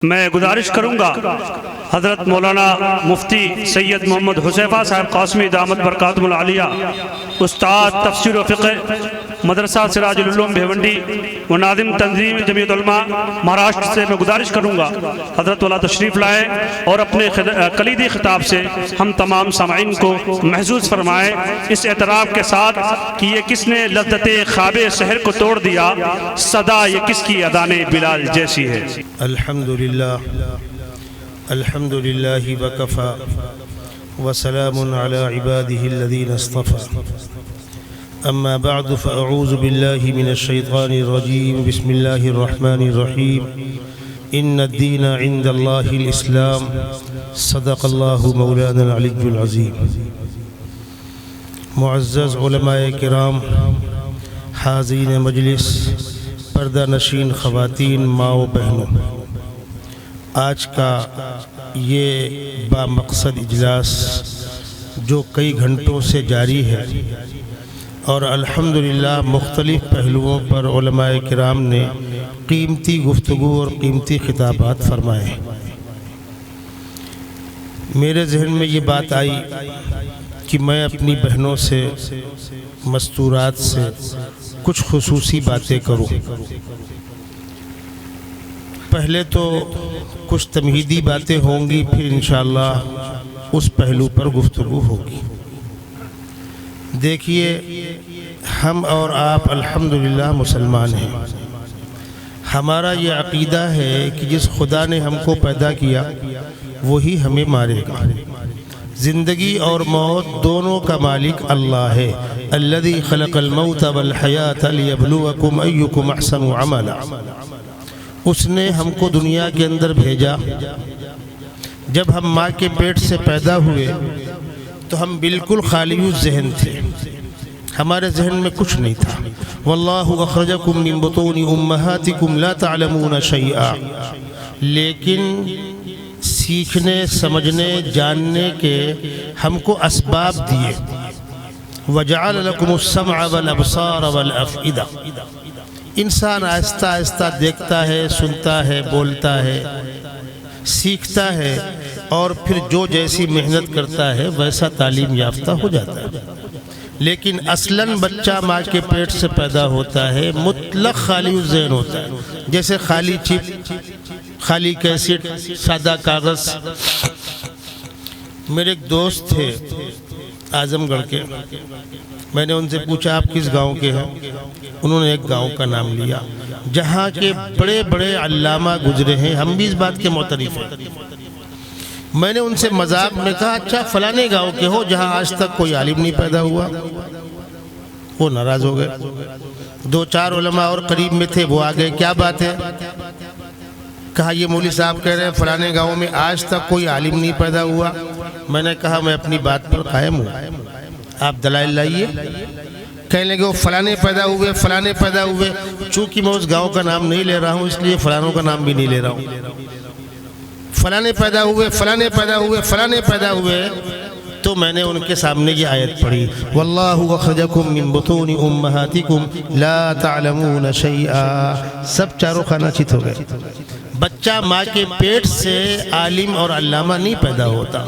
میں گزارش کروں گا حضرت مولانا مفتی سید محمد حذیفہ صاحب قاسمی دامت برکاتہم العالیہ استاد تفسیر و فقہ مدرسہ سراج العلوم بھیونڈی و ناظم تنظیم جمعیت علماء مہاراشٹر سے میں گزارش کروں گا حضرت والا تشریف لائیں اور اپنے کلیدی خطاب سے ہم تمام سامعین کو محظوظ فرمائیں، اس اعتراف کے ساتھ کہ یہ کس نے لذت خواب سحر کو توڑ دیا، صدا یہ کس کی اذان بلال جیسی ہے۔ الحمد لله وكفى وسلام على عباده الذين اصطفى أما بعد فأعوذ بالله من الشيطان الرجيم بسم الله الرحمن الرحيم إن الدين عند الله الإسلام صدق الله مولانا العلي العظيم۔ معزز علماء کرام، حاضرین مجلس، پردہ نشین خواتین، ماں و بہنوں، آج کا یہ بامقصد اجلاس جو کئی گھنٹوں سے جاری ہے اور الحمدللہ مختلف پہلوؤں پر علماء کرام نے قیمتی گفتگو اور قیمتی خطابات فرمائے، میرے ذہن میں یہ بات آئی کہ میں اپنی بہنوں سے، مستورات سے کچھ خصوصی باتیں کروں۔ پہلے تو کچھ تمہیدی باتیں ہوں گی، پھر انشاءاللہ اس پہلو پر گفتگو ہوگی۔ دیکھیے، ہم اور آپ الحمدللہ مسلمان ہیں۔ ہمارا یہ عقیدہ ہے کہ جس خدا نے ہم کو پیدا کیا وہی ہمیں مارے گا۔ زندگی اور موت دونوں کا مالک اللہ ہے۔ الذی خلق الموت والحیات لیبلوکم ایکم احسن عملا۔ اس نے ہم کو دنیا کے اندر بھیجا۔ جب ہم ماں کے پیٹ سے پیدا ہوئے تو ہم بالکل خالی ذہن تھے، ہمارے ذہن میں کچھ نہیں تھا۔ واللہ اخرجکم من بطون امہاتکم لا تعلمون شیئا۔ لیکن سیکھنے، سمجھنے، جاننے کے ہم کو اسباب دیے۔ وجعل لکم السمع والابصار والافئدہ۔ انسان آہستہ آہستہ دیکھتا ہے، سنتا ہے، بولتا ہے، سیکھتا ہے، اور پھر جو جیسی محنت کرتا ہے ویسا تعلیم یافتہ ہو جاتا ہے۔ لیکن اصلاً بچہ ماں کے پیٹ سے پیدا ہوتا ہے مطلق خالی ذہن ہوتا ہے، جیسے خالی چپ، خالی کیسٹ، سادہ کاغذ۔ میرے ایک دوست تھے اعظم گڑھ کے، میں نے ان سے پوچھا آپ کس گاؤں کے ہیں؟ انہوں نے ایک گاؤں کا نام لیا جہاں کے بڑے بڑے علامہ گزرے ہیں، ہم بھی اس بات کے معترف ہیں۔ میں نے ان سے مذاق میں کہا اچھا فلانے گاؤں کے ہو جہاں آج تک کوئی عالم نہیں پیدا ہوا؟ وہ ناراض ہو گئے۔ دو چار علماء اور قریب میں تھے، وہ آگئے، کیا بات ہے؟ کہا یہ مولوی صاحب کہہ رہے ہیں فلانے گاؤں میں آج تک کوئی عالم نہیں پیدا ہوا۔ میں نے کہا میں اپنی بات پر قائم ہوں، آپ دلائل لائیے۔ کہنے لگے وہ فلانے پیدا ہوئے، فلانے پیدا ہوئے۔ چونکہ میں اس گاؤں کا نام نہیں لے رہا ہوں اس لیے فلانوں کا نام بھی نہیں لے رہا ہوں۔ فلانے پیدا ہوئے، فلانے پیدا ہوئے، فلانے پیدا ہوئے۔ تو میں نے ان کے سامنے یہ آیت پڑھی، واللہ اخرجکم من بطون امہاتکم لا تعلمون شیئا۔ سب چاروں خانہ چت ہو گئے۔ بچہ ماں کے پیٹ سے عالم اور علامہ نہیں پیدا ہوتا،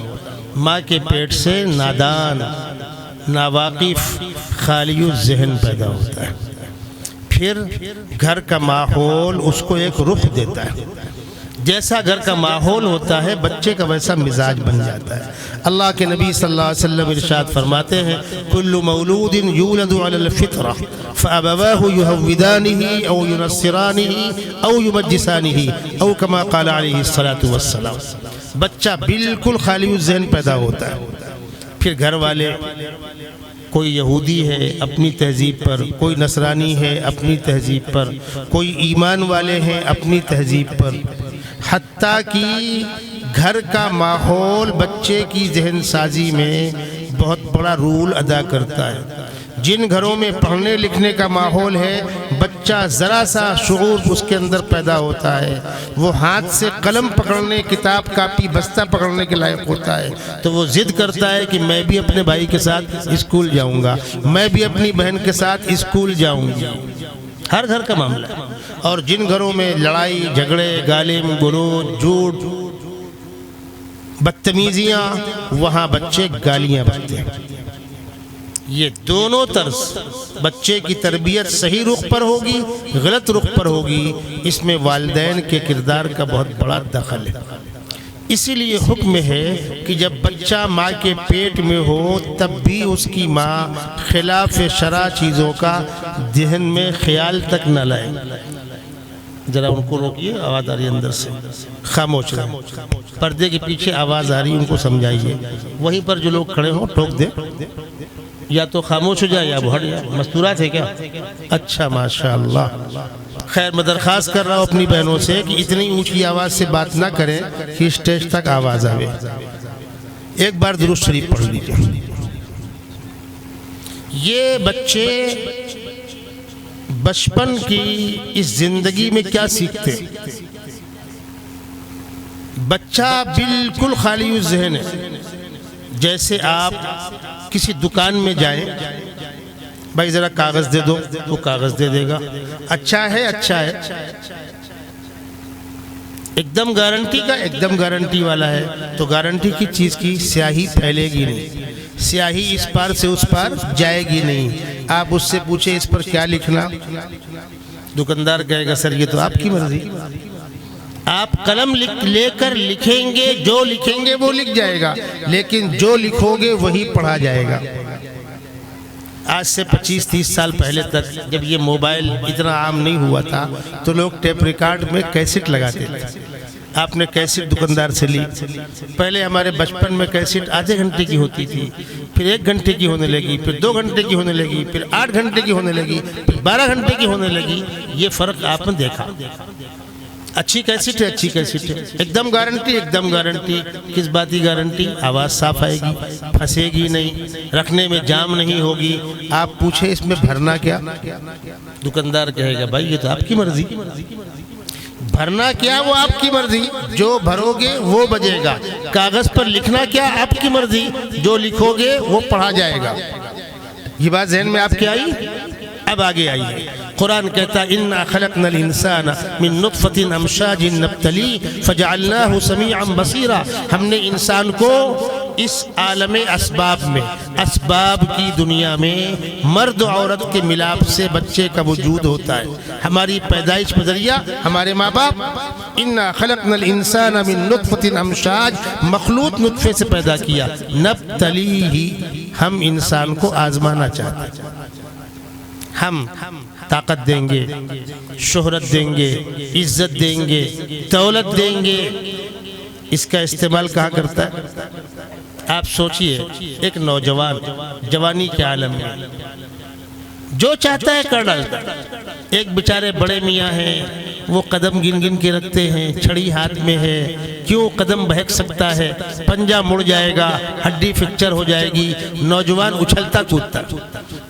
ماں کے پیٹ سے نادان، ناواقف، خالی ذہن پیدا ہوتا ہے۔ پھر گھر کا ماحول اس کو ایک رخ دیتا ہے، جیسا گھر کا ماحول ہوتا ہے بچے کا ویسا مزاج بن جاتا ہے۔ اللہ کے نبی صلی اللہ علیہ وسلم ارشاد فرماتے ہیں کل مولود یولد علی الفطرہ فابواہ یہودانہ او ینصرانہ او یمجسانہ او کما قال علیہ الصلاۃ والسلام۔ بچہ بالکل خالی ذہن پیدا ہوتا ہے، پھر گھر والے، کوئی یہودی ہے اپنی تہذیب پر، کوئی نصرانی ہے اپنی تہذیب پر، کوئی ایمان والے ہیں اپنی تہذیب پر، حتیٰ کہ گھر کا ماحول بچے کی ذہن سازی میں بہت بڑا رول ادا کرتا ہے۔ جن گھروں میں پڑھنے لکھنے کا ماحول ہے، بچہ ذرا سا شعور اس کے اندر پیدا ہوتا ہے، وہ ہاتھ سے قلم پکڑنے، کتاب کاپی بستہ پکڑنے کے لائق ہوتا ہے، تو وہ ضد کرتا ہے کہ میں بھی اپنے بھائی کے ساتھ اسکول جاؤں گا، میں بھی اپنی بہن کے ساتھ اسکول جاؤں گی۔ ہر گھر کا معاملہ ہے. اور جن گھروں میں لڑائی جھگڑے گالم گلوچ جھوٹ بدتمیزیاں وہاں بچے گالیاں بکتے ہیں. یہ دونوں طرز بچے کی تربیت صحیح رخ پر ہوگی غلط رخ پر ہوگی، اس میں والدین کے کردار کا بہت بڑا دخل ہے. اسی لیے حکم ہے کہ جب بچہ ماں کے پیٹ میں ہو تب بھی اس کی ماں خلاف شرع چیزوں کا ذہن میں خیال تک نہ لائے. ذرا ان کو روکیے، آواز آ رہی ہے اندر سے، خاموش رہیں. پردے کے پیچھے آواز آ رہی ہے، ان کو سمجھائیے. وہیں پر جو لوگ کھڑے ہوں ٹوک دیں، یا تو خاموش ہو جائے یا وہ ہٹ جائے. مستورات ہے کیا؟ اچھا ماشاءاللہ. خیر میں درخواست کر رہا ہوں اپنی بہنوں سے کہ اتنی اونچی آواز سے بات نہ کریں کہ اسٹیج تک آواز آوے. ایک بار درود شریف پڑھ لیجیے. یہ بچے بچپن کی اس زندگی میں کیا سیکھتے؟ بچہ بالکل خالی الذہن ہے. جیسے آپ کسی دکان میں جائیں، بھائی ذرا کاغذ دے دو، وہ کاغذ دے دے گا. اچھا ہے اچھا ہے، ایک دم گارنٹی کا، ایک دم گارنٹی والا ہے تو گارنٹی کی چیز کی سیاہی پھیلے گی نہیں، سیاہی اس پار سے اس پار جائے گی نہیں. آپ اس سے پوچھیں اس پر کیا لکھنا، دکاندار کہے گا سر یہ تو آپ کی مرضی. آپ قلم لے کر لکھیں گے، جو لکھیں گے وہ لکھ جائے گا، لیکن جو لکھو گے وہی پڑھا جائے گا. آج سے 25-30 سال پہلے تک جب یہ موبائل اتنا عام نہیں ہوا تھا تو لوگ ٹیپ ریکارڈ میں کیسٹ لگاتے تھے. آپ نے کیسٹ دکاندار سے لی. پہلے ہمارے بچپن میں کیسٹ آدھے گھنٹے کی ہوتی تھی، پھر 1 گھنٹے کی ہونے لگی، پھر 2 گھنٹے کی ہونے لگی، پھر 8 گھنٹے کی ہونے لگی، پھر 12 گھنٹے کی ہونے لگی. یہ فرق آپ نے دیکھا. اچھی کیسٹ ہے، اچھی کیسٹ ہے، ایک دم گارنٹی، ایک دم گارنٹی. کس بات کی گارنٹی؟ آواز صاف آئے گی، پھنسے گی نہیں، رکھنے میں جام نہیں ہوگی. آپ پوچھیں اس میں بھرنا کیا، دکاندار کہے گا بھائی یہ تو آپ کی مرضی. بھرنا کیا وہ آپ کی مرضی، جو بھرو گے وہ بجے گا. کاغذ پر لکھنا کیا آپ کی مرضی، جو لکھو گے وہ پڑھا جائے گا. یہ بات ذہن میں آپ کی آئی؟ اب آگے آئیے. قرآن کہتا ہے اِنَّا خَلَقْنَا الْإِنسَانَ مِن نُطْفَةٍ أَمْشَاجٍ نَبْتَلِيهِ فَجَعَلْنَاهُ سَمِيعًا بَصِيرًا. ہم نے انسان کو اس عالم اسباب میں، اسباب کی دنیا میں مرد و عورت کے ملاپ سے بچے کا وجود ہوتا ہے. ہماری پیدائش کا ذریعہ ہمارے ماں باپ. اِنَّا خَلَقْنَا الْإِنسَانَ مِن نُطْفَةٍ أَمْشَاج، مخلوط نطفے سے پیدا کیا. نَبْتَلِيهِ، ہم انسان کو آزمانا چاہتے ہیں. ہم طاقت دیں گے، شہرت دیں گے، عزت دیں گے، دولت دیں گے. اس کا استعمال کہاں کرتا ہے؟ آپ سوچئے ایک نوجوان جوانی کے عالم میں جو چاہتا ہے کر ڈالتا ہے. ایک بیچارے بڑے میاں ہیں، وہ قدم گن گن کے رکھتے ہیں، چھڑی ہاتھ میں ہے. کیوں؟ قدم بہک سکتا ہے، پنجہ مڑ جائے گا، ہڈی فریکچر ہو جائے گی. نوجوان اچھلتا کودتا،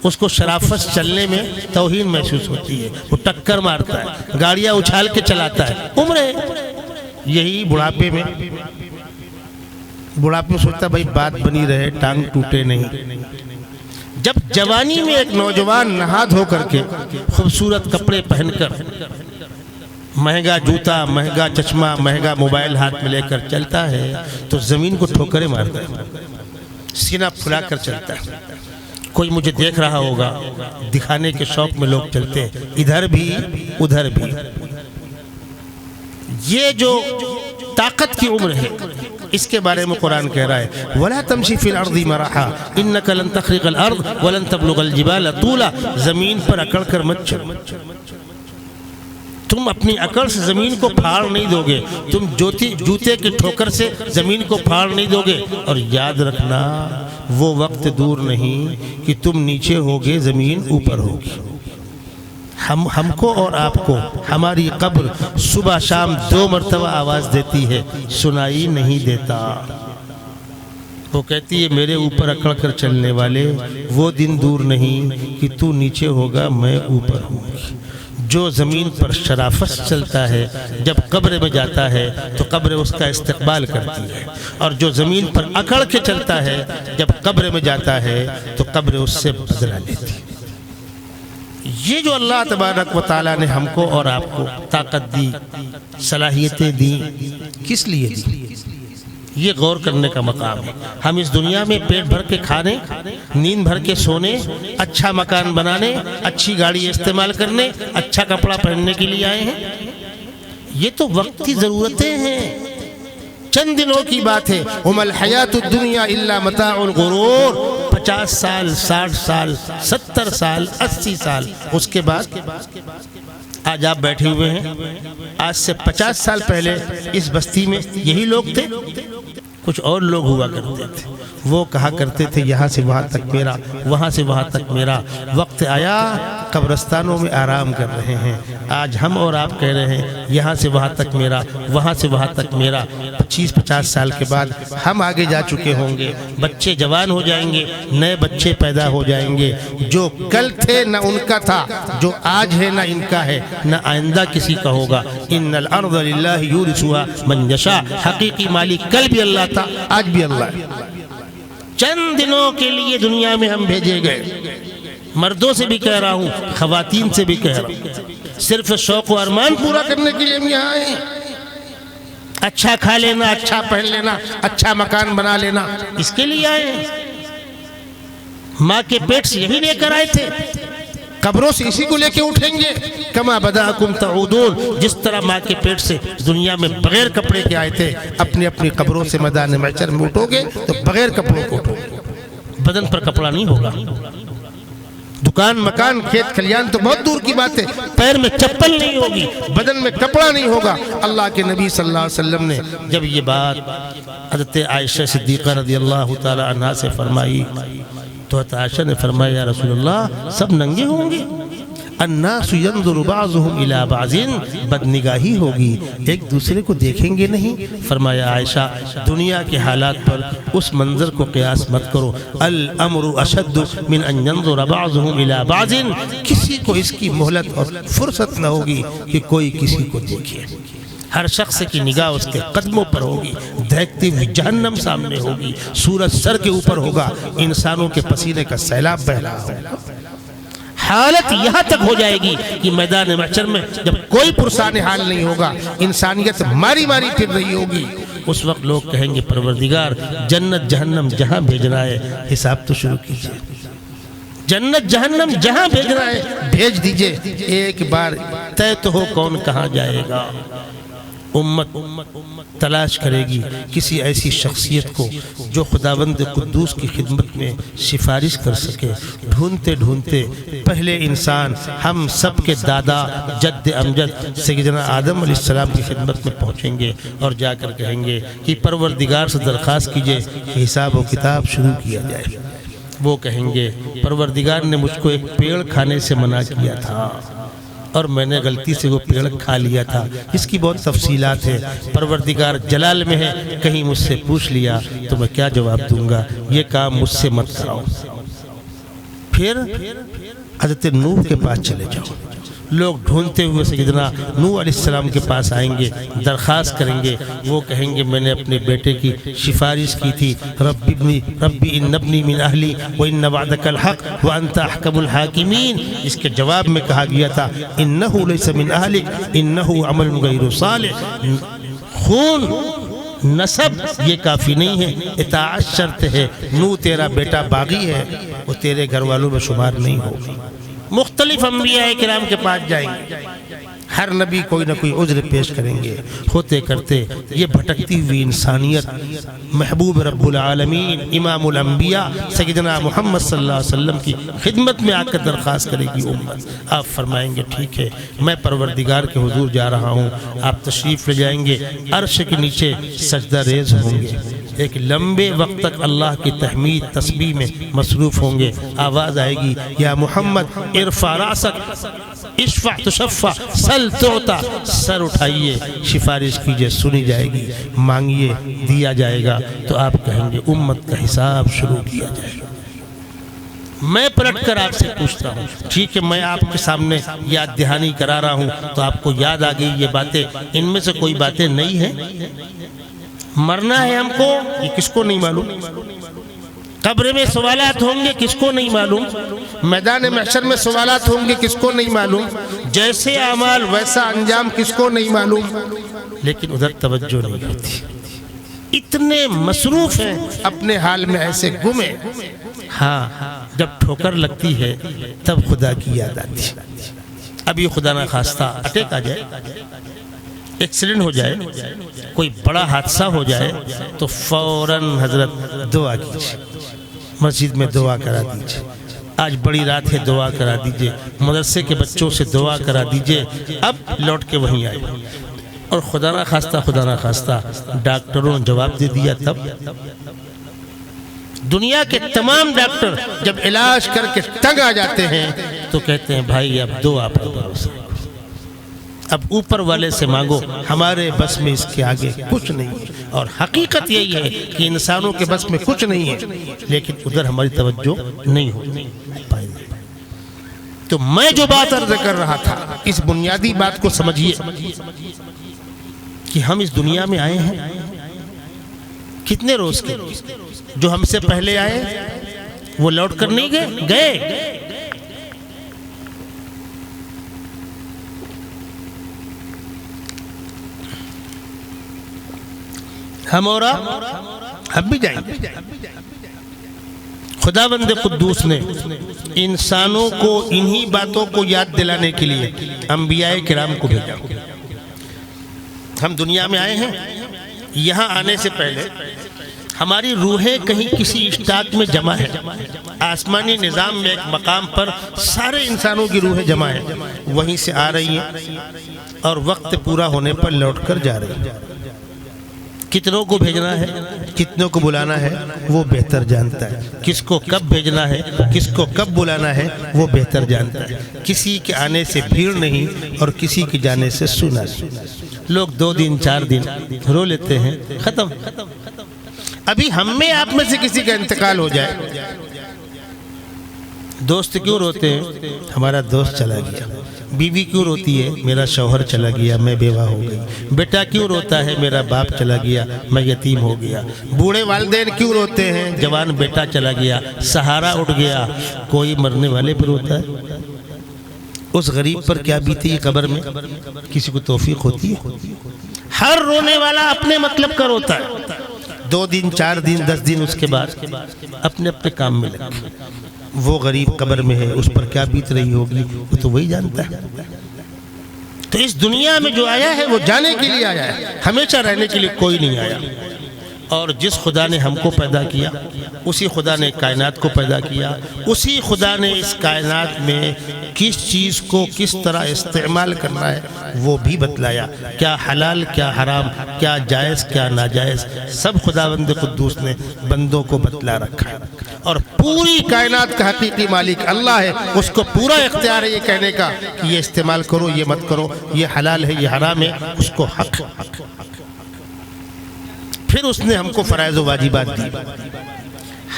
اس کو شرافت چلنے میں توہین محسوس ہوتی ہے، وہ ٹکر مارتا ہے، گاڑیاں اچھال کے چلاتا ہے. عمر ہے. یہی بڑھاپے میں سوچتا بھائی بات بنی رہے، ٹانگ ٹوٹے نہیں. جب جوانی میں ایک نوجوان نہا دھو کر کے خوبصورت کپڑے پہن کر، مہنگا جوتا، مہنگا چشمہ، مہنگا موبائل ہاتھ میں لے کر چلتا ہے تو زمین کو ٹھوکریں مارتا ہے، سینہ پھلا کر چلتا ہے. کوئی مجھے دیکھ رہا ہوگا، دکھانے کے شوق میں لوگ چلتے ہیں، ادھر بھی ادھر بھی. یہ جو طاقت کی عمر ہے اس کے بارے میں قرآن کہہ رہا ہے وَلَا تَمْشِ فِي الْأَرْضِ مَرَحًا إِنَّكَ لَن تَخْرِقَ الْأَرْضَ وَلَن تَبْلُغَ الْجِبَالَ طُولًا. زمین پر اکڑ کر مت چلو، تم اپنی عقل سے زمین کو پھاڑ نہیں دو گے، تم جوتے کی ٹھوکر سے زمین کو پھاڑ نہیں دو گے. اور یاد رکھنا وہ وقت دور نہیں کہ تم نیچے ہوگے، زمین اوپر ہوگی. ہم کو اور آپ کو ہماری قبر صبح شام 2 مرتبہ آواز دیتی ہے، سنائی نہیں دیتا. وہ کہتی ہے میرے اوپر اکڑ کر چلنے والے، وہ دن دور نہیں کہ تو نیچے ہوگا میں اوپر ہوں گی. جو زمین پر شرافت چلتا ہے جب قبر میں جاتا ہے تو قبر اس کا استقبال کرتی ہے، اور جو زمین پر اکڑ کے چلتا ہے جب قبر میں جاتا ہے تو قبر اس سے بدلہ لیتی ہے. یہ جو اللہ تبارک و تعالیٰ نے ہم کو اور آپ کو طاقت دی، صلاحیتیں دی، کس لیے دی؟ یہ غور کرنے کا مقام ہے۔ ہم اس دنیا میں پیٹ بھر کے کھانے، نیند بھر کے سونے، اچھا مکان بنانے، اچھی گاڑی استعمال کرنے، اچھا کپڑا پہننے کے لیے آئے ہیں؟ یہ تو وقتی ضرورتیں ہیں، چند دنوں کی بات ہے۔ وَمَا الْحَيَاةُ الدُّنْيَا إِلَّا مَتَاعُ الْغُرُورِ 50 سال، 60 سال، 70 سال، 80 سال، اس کے بعد آج آپ بیٹھے ہوئے ہیں۔ آج سے 50 سال پہلے اس بستی میں یہی لوگ تھے؟ کچھ اور لوگ ہوا کرتے تھے، وہ کہا کرتے تھے یہاں سے وہاں تک میرا، وہاں سے وہاں تک میرا۔ وقت آیا قبرستانوں میں آرام کر رہے ہیں۔ آج ہم اور آپ کہہ رہے ہیں یہاں سے وہاں تک میرا، وہاں سے وہاں تک میرا۔ 25-50 سال کے بعد ہم آگے جا چکے ہوں گے، بچے جوان ہو جائیں گے، نئے بچے پیدا ہو جائیں گے۔ جو کل تھے نہ ان کا تھا، جو آج ہے نہ ان کا ہے، نہ آئندہ کسی کا ہوگا۔ ان الارض للہ یورثها من یشاء، حقیقی مالک کل بھی اللہ تھا، آج بھی اللہ ہے۔ چند دنوں کے لیے دنیا میں ہم بھیجے گئے، مردوں سے بھی کہہ رہا ہوں، خواتین سے بھی کہہ رہا ہوں، صرف شوق و ارمان پورا کرنے کے لیے ہم یہاں آئے ہیں۔ اچھا کھا لینا، اچھا پہن لینا، اچھا مکان بنا لینا، اس کے لیے آئے ہیں۔ ماں کے پیٹ سے یہی لے کر آئے تھے، قبروں سے اسی کو لے کے اٹھیں گے۔ کما بدأکم تعودون، جس طرح ماں کے پیٹ سے دنیا میں بغیر کپڑے کے آئے تھے، اپنی اپنی قبروں سے میدان محشر میں اٹھو گے تو بغیر کپڑوں کو اٹھو گے۔ بدن پر کپڑا نہیں ہوگا، دکان مکان کھیت کھلیان تو بہت دور کی بات ہے، پیر میں چپل نہیں ہوگی، بدن میں کپڑا نہیں ہوگا۔ اللہ کے نبی صلی اللہ علیہ وسلم نے جب یہ بات حضرت عائشہ صدیقہ رضی اللہ تعالی عنہا سے فرمائی تو حضرت عائشہ نے فرمایا یا رسول اللہ سب ننگے ہوں گے؟ الناس ينظر بعضهم الى بعض، بدنگاہی ہوگی، ایک دوسرے کو دیکھیں گے نہیں۔ فرمایا عائشہ دنیا کے حالات پر اس منظر کو قیاس مت کرو، الامر اشد من ان ينظر بعضهم الى بعض، کسی کو اس کی مہلت اور فرصت نہ ہوگی کہ کوئی کسی کو دیکھے۔ ہر شخص کی نگاہ اس کے قدموں پر ہوگی، دہکتی ہوئی جہنم سامنے ہوگی، سورج سر کے اوپر ہوگا، انسانوں کے پسینے کا سیلاب بہ رہا ہوگا۔ حالت یہاں تک ہو جائے گی کہ میدان محشر میں جب کوئی پرسان حال نہیں ہوگا، انسانیت ماری ماری پھر رہی ہوگی، اس وقت لوگ کہیں گے پروردگار جنت جہنم جہاں بھیجنا ہے حساب تو شروع کیجئے، جنت جہنم جہاں بھیجنا ہے بھیج دیجئے، ایک بار طے تو ہو کون کہاں جائے گا۔ امت تلاش کرے گی کسی ایسی شخصیت کو جو خداوند قدوس کی خدمت میں سفارش کر سکے۔ ڈھونڈتے ڈھونڈتے پہلے انسان ہم سب کے دادا جد امجد سیدنا آدم علیہ السلام کی خدمت میں پہنچیں گے اور جا کر کہیں گے کہ پروردگار سے درخواست کیجئے کہ حساب و کتاب شروع کیا جائے۔ وہ کہیں گے پروردگار نے مجھ کو ایک پیڑ کھانے سے منع کیا تھا اور میں نے غلطی سے وہ پیڑ کھا لیا تھا، اس کی بہت تفصیلات ہیں، پروردگار جلال میں ہے، کہیں مجھ سے پوچھ لیا تو میں کیا جواب دوں گا، یہ کام مجھ سے مت کراؤ۔ پھر حضرت نوح کے پاس چلے جاؤ، لوگ ڈھونڈتے ہوئے سیدنا نوح علیہ السلام کے پاس آئیں گے، درخواست کریں گے، وہ کہیں گے میں نے اپنے بیٹے کی سفارش کی تھی، ربی ان ابنی من اہلی وان وعدک الحق وانت احکم الحاکمین، اس کے جواب میں کہا گیا تھا انہ لیس من اہلک انہ عمل غیر صالح، خون نسب یہ کافی نہیں ہے، اطاعت شرط ہے، نوح تیرا بیٹا باغی ہے، وہ تیرے گھر والوں میں شمار نہیں ہوگا۔ مختلف انبیاء کرام کے پاس جائیں گے، ہر نبی کوئی نہ کوئی عذر پیش کریں گے، ہوتے کرتے یہ بھٹکتی ہوئی انسانیت محبوب رب العالمین امام الانبیاء سیدنا محمد صلی اللہ علیہ وسلم کی خدمت میں آ کر درخواست کرے گی امت۔ آپ فرمائیں گے ٹھیک ہے میں پروردگار کے حضور جا رہا ہوں، آپ تشریف لے جائیں گے، عرش کے نیچے سجدہ ریز ہوں گے، ایک لمبے وقت تک اللہ کی تحمید تسبیح میں مصروف ہوں گے، آواز آئے گی یا محمد ارفع راسک اشفع تشفع سل تعطا، سر اٹھائیے سفارش کیجئے سنی جائے گی، مانگیے دیا جائے گا، تو آپ کہیں گے امت کا حساب شروع کیا جائے گا۔ میں پلٹ کر آپ سے پوچھتا ہوں، ٹھیک ہے میں آپ کے سامنے یاد دہانی کرا رہا ہوں تو آپ کو یاد آ گئی یہ باتیں، ان میں سے کوئی باتیں نئی ہیں؟ مرنا ہے ہم کو، یہ کس کو نہیں معلوم؟ قبر میں سوالات ہوں گے کس کو نہیں معلوم، میدان محشر میں سوالات ہوں گے کس کو نہیں معلوم، جیسے اعمال ویسا انجام کس کو نہیں معلوم، لیکن ادھر توجہ نہیں ہوتی، اتنے مصروف ہیں اپنے حال میں ایسے گم ہیں۔ ہاں جب ٹھوکر لگتی ہے تب خدا کی یاد آتی ہے۔ ابھی خدا نہ خواستہ اٹیک آ جائے، ایکسیڈنٹ ہو جائے، کوئی بڑا حادثہ ہو جائے تو فوراً حضرت دعا کیجیے، مسجد میں دعا کرا دیجیے، آج بڑی رات ہے دعا کرا دیجیے، مدرسے کے بچوں سے دعا کرا دیجیے، اب لوٹ کے وہیں آئے۔ اور خدا نہ خواستہ ڈاکٹروں نے جواب دے دیا، تب دنیا کے تمام ڈاکٹر جب علاج کر کے تنگ آ جاتے ہیں تو کہتے ہیں بھائی اب دو آپ پر بھروسہ، اب اوپر والے سے مانگو، ہمارے بس میں اس کے آگے کچھ نہیں ہے۔ اور حقیقت یہی ہے کہ انسانوں کے بس میں کچھ نہیں ہے، لیکن ادھر ہماری توجہ نہیں ہوتی۔ تو میں جو بات عرض کر رہا تھا، اس بنیادی بات کو سمجھیے کہ ہم اس دنیا میں آئے ہیں کتنے روز کے، جو ہم سے پہلے آئے وہ لوٹ کر نہیں گئے۔ ہم اور آپ اب بھی جائیں گے۔ خداوند قدوس نے انسانوں کو انہی باتوں کو یاد دلانے کے لیے انبیاء کرام کو بھیجا۔ ہم دنیا میں آئے ہیں، یہاں آنے سے پہلے ہماری روحیں کہیں کسی اسٹاک میں جمع ہے، آسمانی نظام میں ایک مقام پر سارے انسانوں کی روحیں جمع ہیں، وہیں سے آ رہی ہیں اور وقت پورا ہونے پر لوٹ کر جا رہی ہیں۔ کتنوں کو بھیجنا ہے، کتنوں کو بلانا ہے وہ بہتر جانتا ہے، کس کو کب بھیجنا ہے، کس کو کب بلانا ہے وہ بہتر جانتا ہے۔ کسی کے آنے سے بھیڑ نہیں اور کسی کے جانے سے سنا نہیں۔ لوگ 2 دن 4 دن رو لیتے ہیں، ختم۔ ابھی ہم میں آپ میں سے کسی کا انتقال ہو جائے، دوست کیوں روتے ہیں؟ ہمارا دوست چلا گیا۔ بیوی کیوں روتی ہے؟ میرا شوہر چلا گیا، میں بیوہ ہو گئی۔ بیٹا کیوں روتا ہے؟ میرا باپ چلا گیا، میں یتیم ہو گیا۔ بوڑھے والدین کیوں روتے ہیں؟ جوان بیٹا چلا گیا، سہارا اٹھ گیا۔ کوئی مرنے والے پر روتا ہے؟ اس غریب پر کیا بیتی قبر میں؟ کسی کو توفیق ہوتی ہے؟ ہر رونے والا اپنے مطلب کا روتا ہے۔ 2 دن 4 دن 10 دن اس کے بعد اپنے اپنے کام میں لگے۔ وہ غریب قبر میں ہے، اس پر کیا بیت رہی ہوگی وہ تو وہی جانتا ہے۔ تو اس دنیا میں جو آیا ہے وہ جانے کے لیے آیا ہے، ہمیشہ رہنے کے لیے کوئی نہیں آیا۔ اور جس خدا نے ہم کو پیدا کیا، اسی خدا نے کائنات کو پیدا کیا، اسی خدا نے اس کائنات میں کس چیز کو کس طرح استعمال کرنا ہے وہ بھی بتلایا، کیا حلال کیا حرام، کیا جائز کیا ناجائز، سب خداوند قدوس نے بندوں کو بتلا رکھا ہے۔ اور پوری کائنات کا حقیقی مالک اللہ ہے، اس کو پورا اختیار ہے یہ کہنے کا کہ یہ استعمال کرو، یہ مت کرو، یہ حلال ہے، یہ حرام ہے، اس کو حق۔ پھر اس نے ہم کو فرائض و واجبات دی۔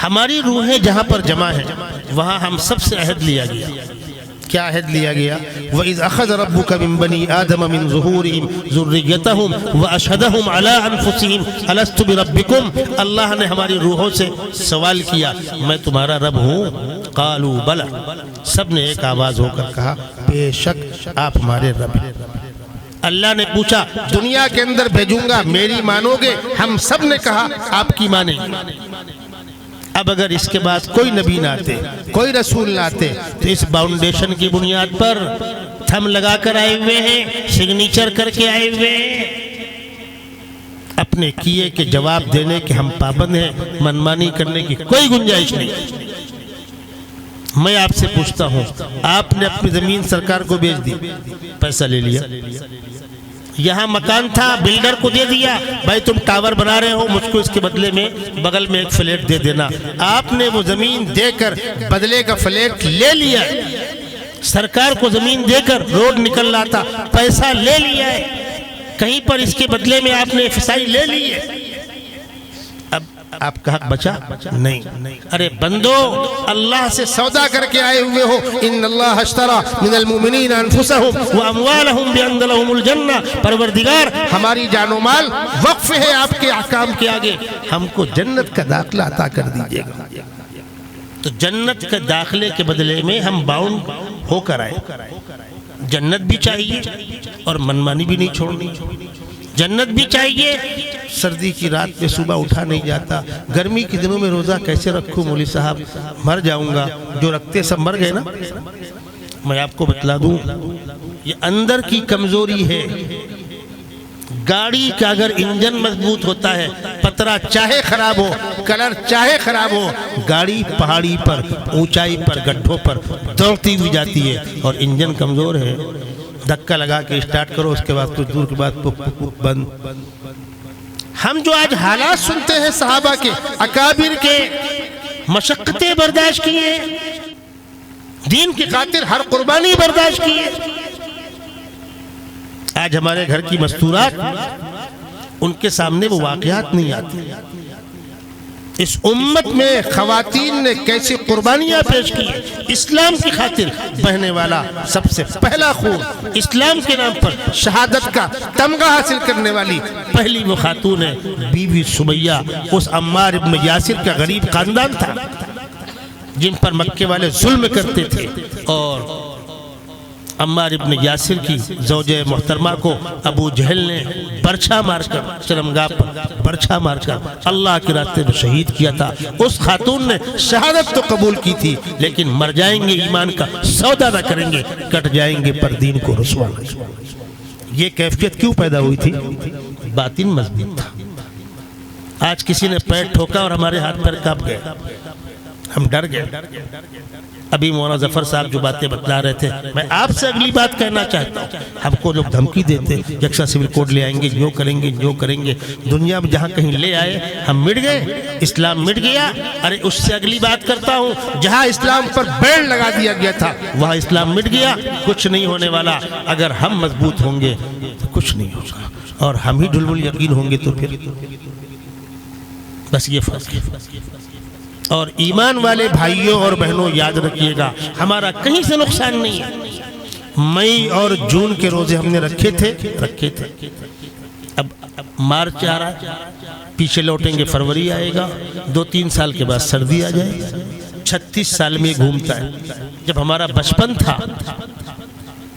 ہماری روحیں جہاں پر جمع ہیں وہاں ہم سب سے عہد لیا گیا۔ کیا عہد لیا گیا؟ وَإِذْ أَخَذَ رَبُّكَ مِن بَنِي آدَمَ مِن ظُهُورِهِمْ ذُرِّيَّتَهُمْ وَأَشْهَدَهُمْ عَلَىٰ أَنفُسِهِمْ أَلَسْتُ بِرَبِّكُمْ، اللہ نے ہماری روحوں سے سوال کیا میں تمہارا رب ہوں؟ قالوا بلى، سب نے ایک آواز ہو کر کہا بے شک آپ ہمارے رب ہیں۔ اللہ نے پوچھا دنیا کے اندر بھیجوں گا میری مانو گے؟ ہم سب نے کہا آپ کی مانیں گے۔ اب اگر اس کے بعد کوئی نبی نہ آتے، کوئی رسول نہ آتے تو اس باؤنڈیشن کی بنیاد پر تھم لگا کر آئے ہوئے ہیں، سگنیچر کر کے آئے ہوئے ہیں، اپنے کیے کے جواب دینے کے ہم پابند ہیں، منمانی کرنے کی کوئی گنجائش نہیں۔ میں آپ سے پوچھتا ہوں، آپ نے اپنی زمین سرکار کو بیچ دی، پیسہ لے لیا، یہاں مکان تھا بلڈر کو دے دیا، بھائی تم ٹاور بنا رہے ہو مجھ کو اس کے بدلے میں بغل میں ایک فلیٹ دے دینا، آپ نے وہ زمین دے کر بدلے کا فلیٹ لے لیا، سرکار کو زمین دے کر روڈ نکل رہا تھا پیسہ لے لیا ہے، کہیں پر اس کے بدلے میں آپ نے فسائی لے لی ہے، اب آپ کا حق بچا نہیں۔ ارے بندو اللہ سے سودا کر کے آئے ہوئے ہو، ان اللہ اشترى من المؤمنین انفسهم واموالهم بان لهم الجنہ، پروردگار ہماری جان و مال وقف ہے آپ کے احکام کے آگے، ہم کو جنت کا داخلہ عطا کر دیجیے گا۔ تو جنت کے داخلے کے بدلے میں ہم باؤنڈ ہو کر آئے. جنت بھی چاہیے اور منمانی بھی نہیں چھوڑنی. جنت بھی چاہیے. سردی کی رات میں صبح اٹھا نہیں جاتا. گرمی کے دنوں میں روزہ کیسے رکھوں مولوی صاحب, مر جاؤں گا. جو رکھتے سب مر گئے نا. میں آپ کو بتلا دوں, یہ اندر کی کمزوری ہے. گاڑی کا اگر انجن مضبوط ہوتا ہے, پترا چاہے خراب ہو, کلر چاہے خراب ہو, گاڑی پہاڑی پر, اونچائی پر, گڈھوں پر دوڑتی ہوئی جاتی ہے. اور انجن کمزور ہے, دھکا لگا کے اسٹارٹ کرو, اس کے بعد کچھ دور کے بعد بند. ہم جو آج حالات سنتے ہیں صحابہ کے, اکابر کے, مشقتیں برداشت کیے, دین کی خاطر ہر قربانی برداشت کیے. آج ہمارے گھر کی مستورات, ان کے سامنے وہ واقعات نہیں آتے. اس امت میں خواتین نے کیسی قربانیاں پیش کی اسلام کی خاطر. بہنے والا سب سے پہلا خون, اسلام کے نام پر شہادت کا تمغہ حاصل کرنے والی پہلی وہ خاتون ہے بی بی سمیہ. اس عمار ابن یاسر کا غریب خاندان تھا جن پر مکے والے ظلم کرتے تھے, اور عمار ابن یاسر کی زوجہ محترمہ کو ابو جہل نے برچھا مار کر, چرمگاہ پر برچھا مار کر اللہ کے راستے میں شہید کیا تھا. اس خاتون نے شہادت تو قبول کی تھی, لیکن مر جائیں گے ایمان کا سودا نہ کریں گے, کٹ جائیں گے پر دین کو رسوا. یہ کیفیت کیوں پیدا ہوئی تھی؟ باطن مضبوط تھا. آج کسی نے پیر ٹھوکا اور ہمارے ہاتھ پر کانپ گئے, ہم ڈر گئے. ابھی مولانا ظفر صاحب جو باتیں بتلا رہے تھے, میں آپ سے اگلی بات کہنا چاہتا ہوں. ہم کو لوگ دھمکی دیتے, یکساں سول کوڈ لے آئیں گے, جو کریں گے جو کریں گے. دنیا میں جہاں کہیں لے آئے ہم مٹ گئے, اسلام مٹ گیا. ارے اس سے اگلی بات کرتا ہوں, جہاں اسلام پر بین لگا دیا گیا تھا وہاں اسلام مٹ گیا. کچھ نہیں ہونے والا. اگر ہم مضبوط ہوں گے تو کچھ نہیں ہوگا, اور ہم ہی ڈھلمل یقین ہوں گے تو پھر بس یہ فرق ہے. اور ایمان والے بھائیوں اور بہنوں یاد رکھیے گا, ہمارا کہیں سے نقصان نہیں ہے. مئی اور جون کے روزے ہم نے رکھے تھے. اب مارچ آ رہا, پیچھے لوٹیں گے فروری آئے گا, 2-3 سال کے بعد سردی آ جائے. 36 سال میں گھومتا ہے. جب ہمارا بچپن تھا,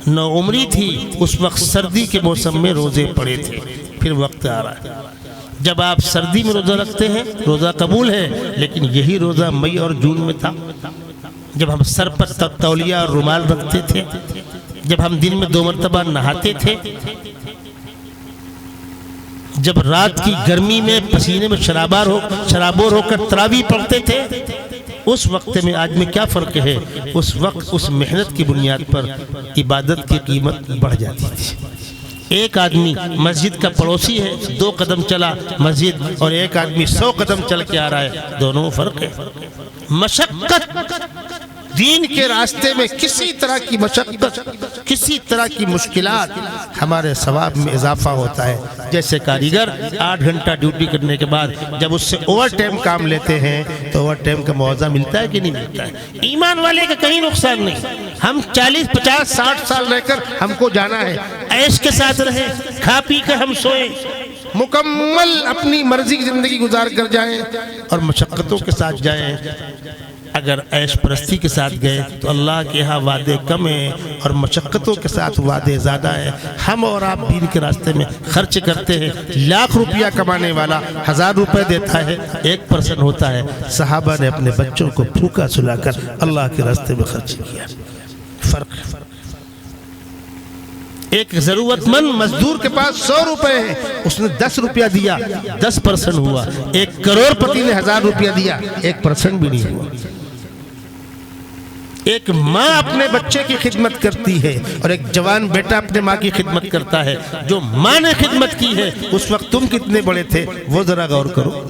نو عمری تھی, اس وقت سردی کے موسم میں روزے پڑے تھے. پھر وقت آ رہا ہے جب آپ سردی میں روزہ رکھتے ہیں, روزہ قبول ہے, لیکن یہی روزہ مئی اور جون میں تھا جب ہم سر پر تولیہ اور رومال رکھتے تھے, جب ہم دن میں 2 مرتبہ نہاتے تھے, جب رات کی گرمی میں پسینے میں شرابور ہو کر تراویح پڑھتے تھے. اس وقت میں آج میں کیا فرق ہے؟ اس وقت اس محنت کی بنیاد پر عبادت کی قیمت بڑھ جاتی تھی. ایک آدمی مسجد کا پڑوسی ہے, 2 قدم چلا مسجد, اور ایک آدمی 100 قدم چل کے آ رہا ہے, دونوں فرق ہے. مشقت دین کے راستے میں, کسی طرح کی مشقت, کسی طرح کی مشکلات, ہمارے ثواب میں اضافہ ہوتا ہے. جیسے کاریگر 8 گھنٹہ ڈیوٹی کرنے کے بعد جب اس سے اوور ٹائم کام لیتے ہیں تو اوور ٹائم کا معاوضہ ملتا ہے کہ نہیں ملتا ہے؟ ایمان والے کا کہیں نقصان نہیں. ہم 40 50 60 سال رہ کر ہم کو جانا ہے, عیش کے ساتھ رہیں, کھا پی کر ہم سوئیں, مکمل اپنی مرضی کی زندگی گزار کر جائیں, اور مشقتوں کے ساتھ جائیں. اگر عیش پرستی کے ساتھ گئے تو اللہ کے ہاں وعدے کم ہیں اور مشقتوں کے ساتھ وعدے زیادہ ہیں. ہم اور آپ دین کے راستے میں خرچ کرتے ہیں. 1,00,000 روپیہ کمانے والا 1,000 روپے دیتا ہے, 1% ہوتا ہے. صحابہ نے اپنے بچوں کو بھوکا سلا کر اللہ کے راستے میں خرچ کیا. فرق. ایک ضرورت مند مزدور کے پاس 100 روپے ہیں, اس نے 10 روپیہ دیا, 10% ہوا. 1 کروڑ پتی نے 1,000 روپیہ دیا, 1% بھی نہیں ہوا. ایک ماں اپنے بچے کی خدمت کرتی ہے اور ایک جوان بیٹا اپنے ماں کی خدمت کرتا ہے. جو ماں نے خدمت کی ہے اس وقت تم کتنے بڑے تھے وہ ذرا غور کرو.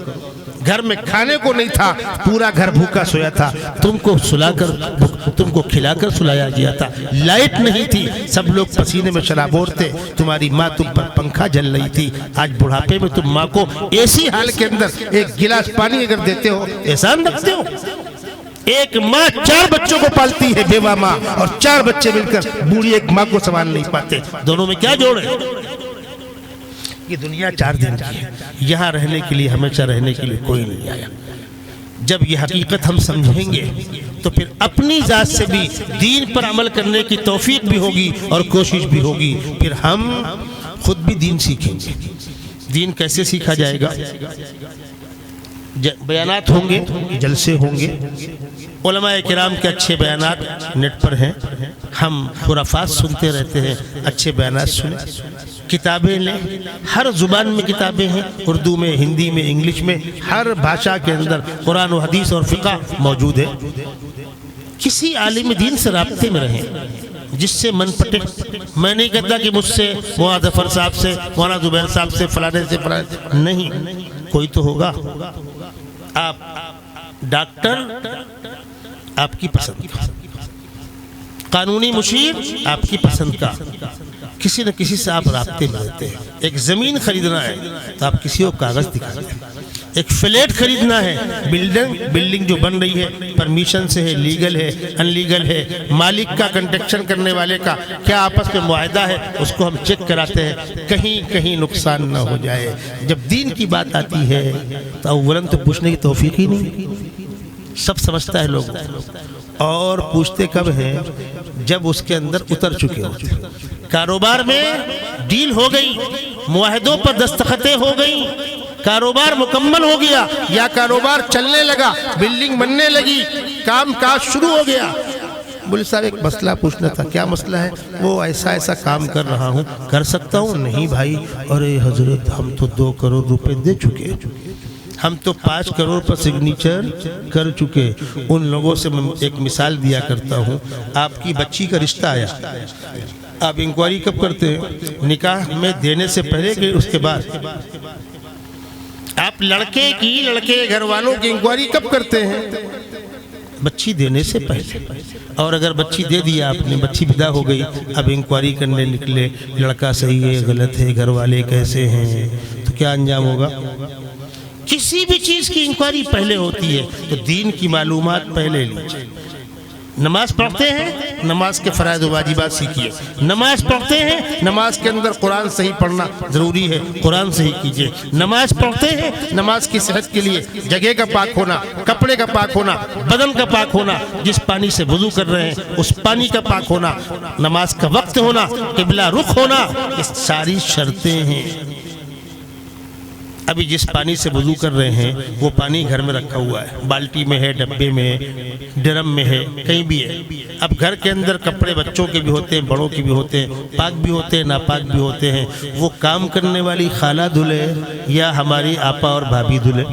گھر میں کھانے کو نہیں تھا, پورا گھر بھوکا سویا تھا, تم کو کھلا کر سلایا گیا تھا. لائٹ نہیں تھی, سب لوگ پسینے میں شرابور تھے, تمہاری ماں تم پر پنکھا جل رہی تھی. آج بڑھاپے میں تم ماں کو ایسی حال کے اندر 1 گلاس پانی اگر دیتے ہو احسان رکھتے ہو. ایک ماں 4 بچوں کو پالتی ہے, بیوہ ماں, اور 4 بچے مل کر بوڑھی ایک ماں کو سنبھال نہیں پاتے. دونوں میں کیا جوڑ ہے؟ یہ دنیا 4 دن کی ہے, یہاں رہنے کے لیے, ہمیشہ رہنے کے لیے کوئی نہیں آیا. جب یہ حقیقت ہم سمجھیں گے تو پھر اپنی ذات سے بھی دین پر عمل کرنے کی توفیق بھی ہوگی اور کوشش بھی ہوگی. پھر ہم خود بھی دین سیکھیں گے. دین کیسے سیکھا جائے گا؟ بیانات ہوں گے، جلسے ہوں گے، علماء کرام کے اچھے بیانات نیٹ پر ہیں، ہم خرافات سنتے رہتے ہیں، اچھے بیانات سنیں، کتابیں لیں، ہر زبان میں کتابیں ہیں، اردو میں، ہندی میں، انگلش میں، ہر بھاشا کے اندر قرآن و حدیث اور فقہ موجود ہے. کسی عالم دین سے رابطے میں رہیں جس سے من پٹے. میں نہیں کہتا کہ مجھ سے، مولانا ظفر صاحب سے، مولانا زبیر صاحب سے، فلانے سے فلانے، نہیں، کوئی تو ہوگا. آپ ڈاکٹر آپ کی پسند کا، قانونی مشیر آپ کی پسند کا، کسی نہ کسی سے آپ رابطے میں رہتے ہیں. ایک زمین خریدنا ہے تو آپ کسی کو کاغذ دکھاتے ہیں. ایک فلیٹ خریدنا ہے، بلڈنگ جو بن رہی ہے پرمیشن سے ہے، لیگل ہے، ان لیگل ہے، مالک کا، کنسٹرکشن کرنے والے کا کیا آپس میں معاہدہ ہے، اس کو ہم چیک کراتے ہیں کہیں نقصان نہ ہو جائے. جب دین کی بات آتی ہے تو اولاً تو پوچھنے کی توفیق ہی نہیں. سب سمجھتا ہے لوگ، اور پوچھتے کب ہیں؟ جب اس کے اندر اتر چکے ہو. کاروبار میں ڈیل ہو گئی، معاہدوں پر دستخطیں ہو گئی، کاروبار مکمل ہو گیا یا کاروبار چلنے لگا، بلڈنگ بننے لگی، کام کاج شروع ہو گیا. بولے صاحب ایک مسئلہ پوچھنا تھا. کیا مسئلہ ہے؟ وہ ایسا کام کر رہا ہوں، کر سکتا ہوں؟ نہیں بھائی. ارے حضرت ہم تو 2 کروڑ روپے دے چکے، ہم تو 5 کروڑ پر سگنیچر کر چکے. ان لوگوں سے میں ایک مثال دیا کرتا ہوں. آپ کی بچی کا رشتہ آیا، آپ انکوائری کب کرتے ہیں؟ نکاح میں دینے سے پہلے کہ اس کے بعد؟ آپ لڑکے گھر والوں کی انکوائری کب کرتے ہیں؟ بچی دینے سے پہلے. اور اگر بچی دے دیا آپ نے، بچی پیدا ہو گئی، اب انکوائری کرنے نکلے، لڑکا صحیح ہے غلط ہے، گھر والے کیسے ہیں، تو کیا انجام ہوگا؟ کسی بھی چیز کی انکوائری پہلے ہوتی ہے. تو دین کی معلومات پہلے لیجیے. نماز پڑھتے ہیں، نماز کے فرائض و واجبات سیکھیے. نماز پڑھتے ہیں، نماز کے اندر قرآن صحیح پڑھنا ضروری ہے، قرآن صحیح کیجیے. نماز پڑھتے ہیں، نماز کی صحت کے لیے جگہ کا پاک ہونا، کپڑے کا پاک ہونا، بدن کا پاک ہونا، جس پانی سے وضو کر رہے ہیں اس پانی کا پاک ہونا، نماز کا وقت ہونا، قبلہ رخ ہونا، یہ ساری شرطیں ہیں. ابھی جس پانی سے وضو کر رہے ہیں وہ پانی گھر میں رکھا ہوا ہے، بالٹی میں ہے، ڈبے میں ہے، ڈرم میں ہے، کہیں بھی ہے. اب گھر کے اندر کپڑے بچوں کے بھی ہوتے ہیں، بڑوں کے بھی ہوتے ہیں، پاک بھی ہوتے ہیں، ناپاک بھی ہوتے ہیں. وہ کام کرنے والی خالہ دھلے یا ہماری آپا اور بھابھی دھلے؟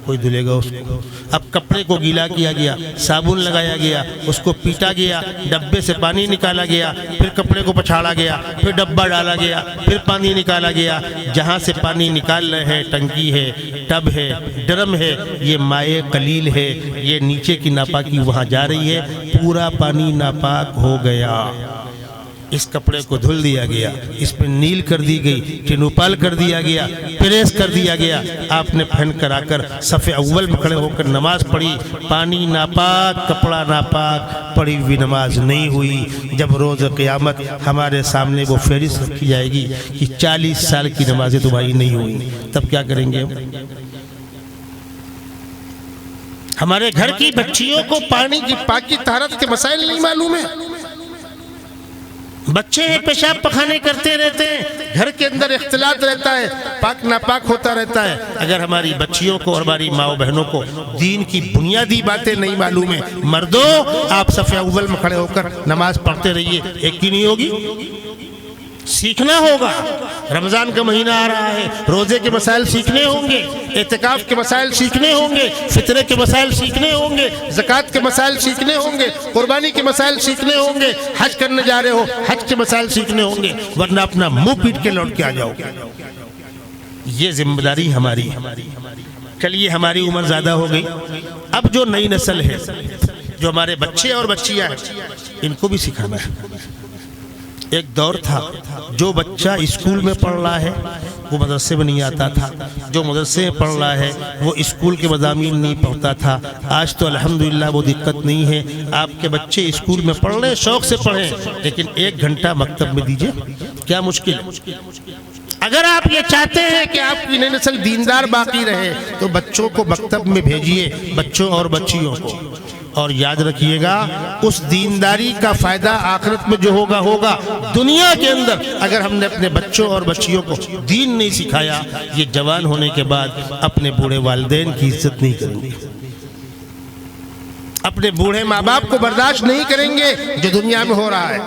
کوئی دھلے گا اس کو. اب کپڑے کو گیلا کیا گیا، صابن لگایا گیا، اس کو پیٹا گیا، ڈبے سے پانی نکالا گیا، پھر کپڑے کو پچھاڑا گیا، پھر ڈبہ ڈالا گیا، پھر پانی نکالا گیا. جہاں سے پانی نکال رہے ہیں ٹنکی ہے، ٹب ہے، ڈرم ہے، یہ مائع قلیل ہے، یہ نیچے کی ناپاکی وہاں جا رہی ہے، پورا پانی ناپاک ہو گیا. اس کپڑے کو دھل دیا گیا، اس پہ نیل کر دی گئی، ٹینوپال کر دیا گیا، پریس کر دیا گیا. آپ نے پہن کر آ کر صف اول میں کھڑے ہو کر نماز پڑھی، پانی ناپاک، کپڑا ناپاک، پڑھی ہوئی نماز نہیں ہوئی. جب روز قیامت ہمارے سامنے وہ فہرست رکھی جائے گی کہ 40 سال کی نمازیں تمہاری نہیں ہوئی، تب کیا کریں گے؟ ہمارے گھر کی بچیوں کو پانی کی پاکی طہارت کے مسائل نہیں معلوم ہے. بچے ہیں پیشاب پخانے کرتے رہتے ہیں، گھر کے اندر اختلاط رہتا ہے، پاک ناپاک ہوتا رہتا ہے. اگر ہماری بچیوں کو اور ہماری ماں و بہنوں کو دین کی بنیادی باتیں نہیں معلوم ہیں، مردوں آپ صف اول میں کھڑے ہو کر نماز پڑھتے رہیے، ایک کی نہیں ہوگی. سیکھنا ہوگا. رمضان کا مہینہ آ رہا ہے، روزے کے مسائل سیکھنے ہوں گے، اعتکاف کے مسائل سیکھنے ہوں گے، فطرے کے مسائل سیکھنے ہوں گے، زکوٰۃ کے مسائل سیکھنے ہوں گے، قربانی کے مسائل سیکھنے ہوں گے. حج کرنے جا رہے ہو، حج کے مسائل سیکھنے ہوں گے، ورنہ اپنا منہ پیٹ کے لوٹ کے آ جاؤ. یہ ذمہ داری ہماری. چلیے ہماری عمر زیادہ ہو گئی، اب جو نئی نسل ہے، جو ہمارے بچے اور بچیاں ہیں، ان کو بھی سکھانا ہے. ایک دور تھا جو بچہ اسکول میں پڑھ رہا ہے وہ مدرسے میں نہیں آتا تھا، جو مدرسے میں پڑھ رہا ہے وہ اسکول کے مضامین نہیں پڑھتا تھا. آج تو الحمدللہ وہ دقت نہیں ہے. آپ کے بچے اسکول میں پڑھ رہے ہیں، شوق سے پڑھیں، لیکن 1 گھنٹہ مکتب میں دیجئے. کیا مشکل ہے؟ اگر آپ یہ چاہتے ہیں کہ آپ کی نئی نسل دیندار باقی رہے تو بچوں کو مکتب میں بھیجیے، بچوں اور بچیوں کو، اور یاد رکھیے گا اس دینداری کا فائدہ آخرت میں جو ہوگا دنیا کے اندر اگر ہم نے اپنے بچوں اور بچیوں کو دین نہیں سکھایا، یہ جوان ہونے کے بعد اپنے بوڑھے والدین کی عزت نہیں کریں گے، اپنے بوڑھے ماں باپ کو برداشت نہیں کریں گے جو دنیا میں ہو رہا ہے۔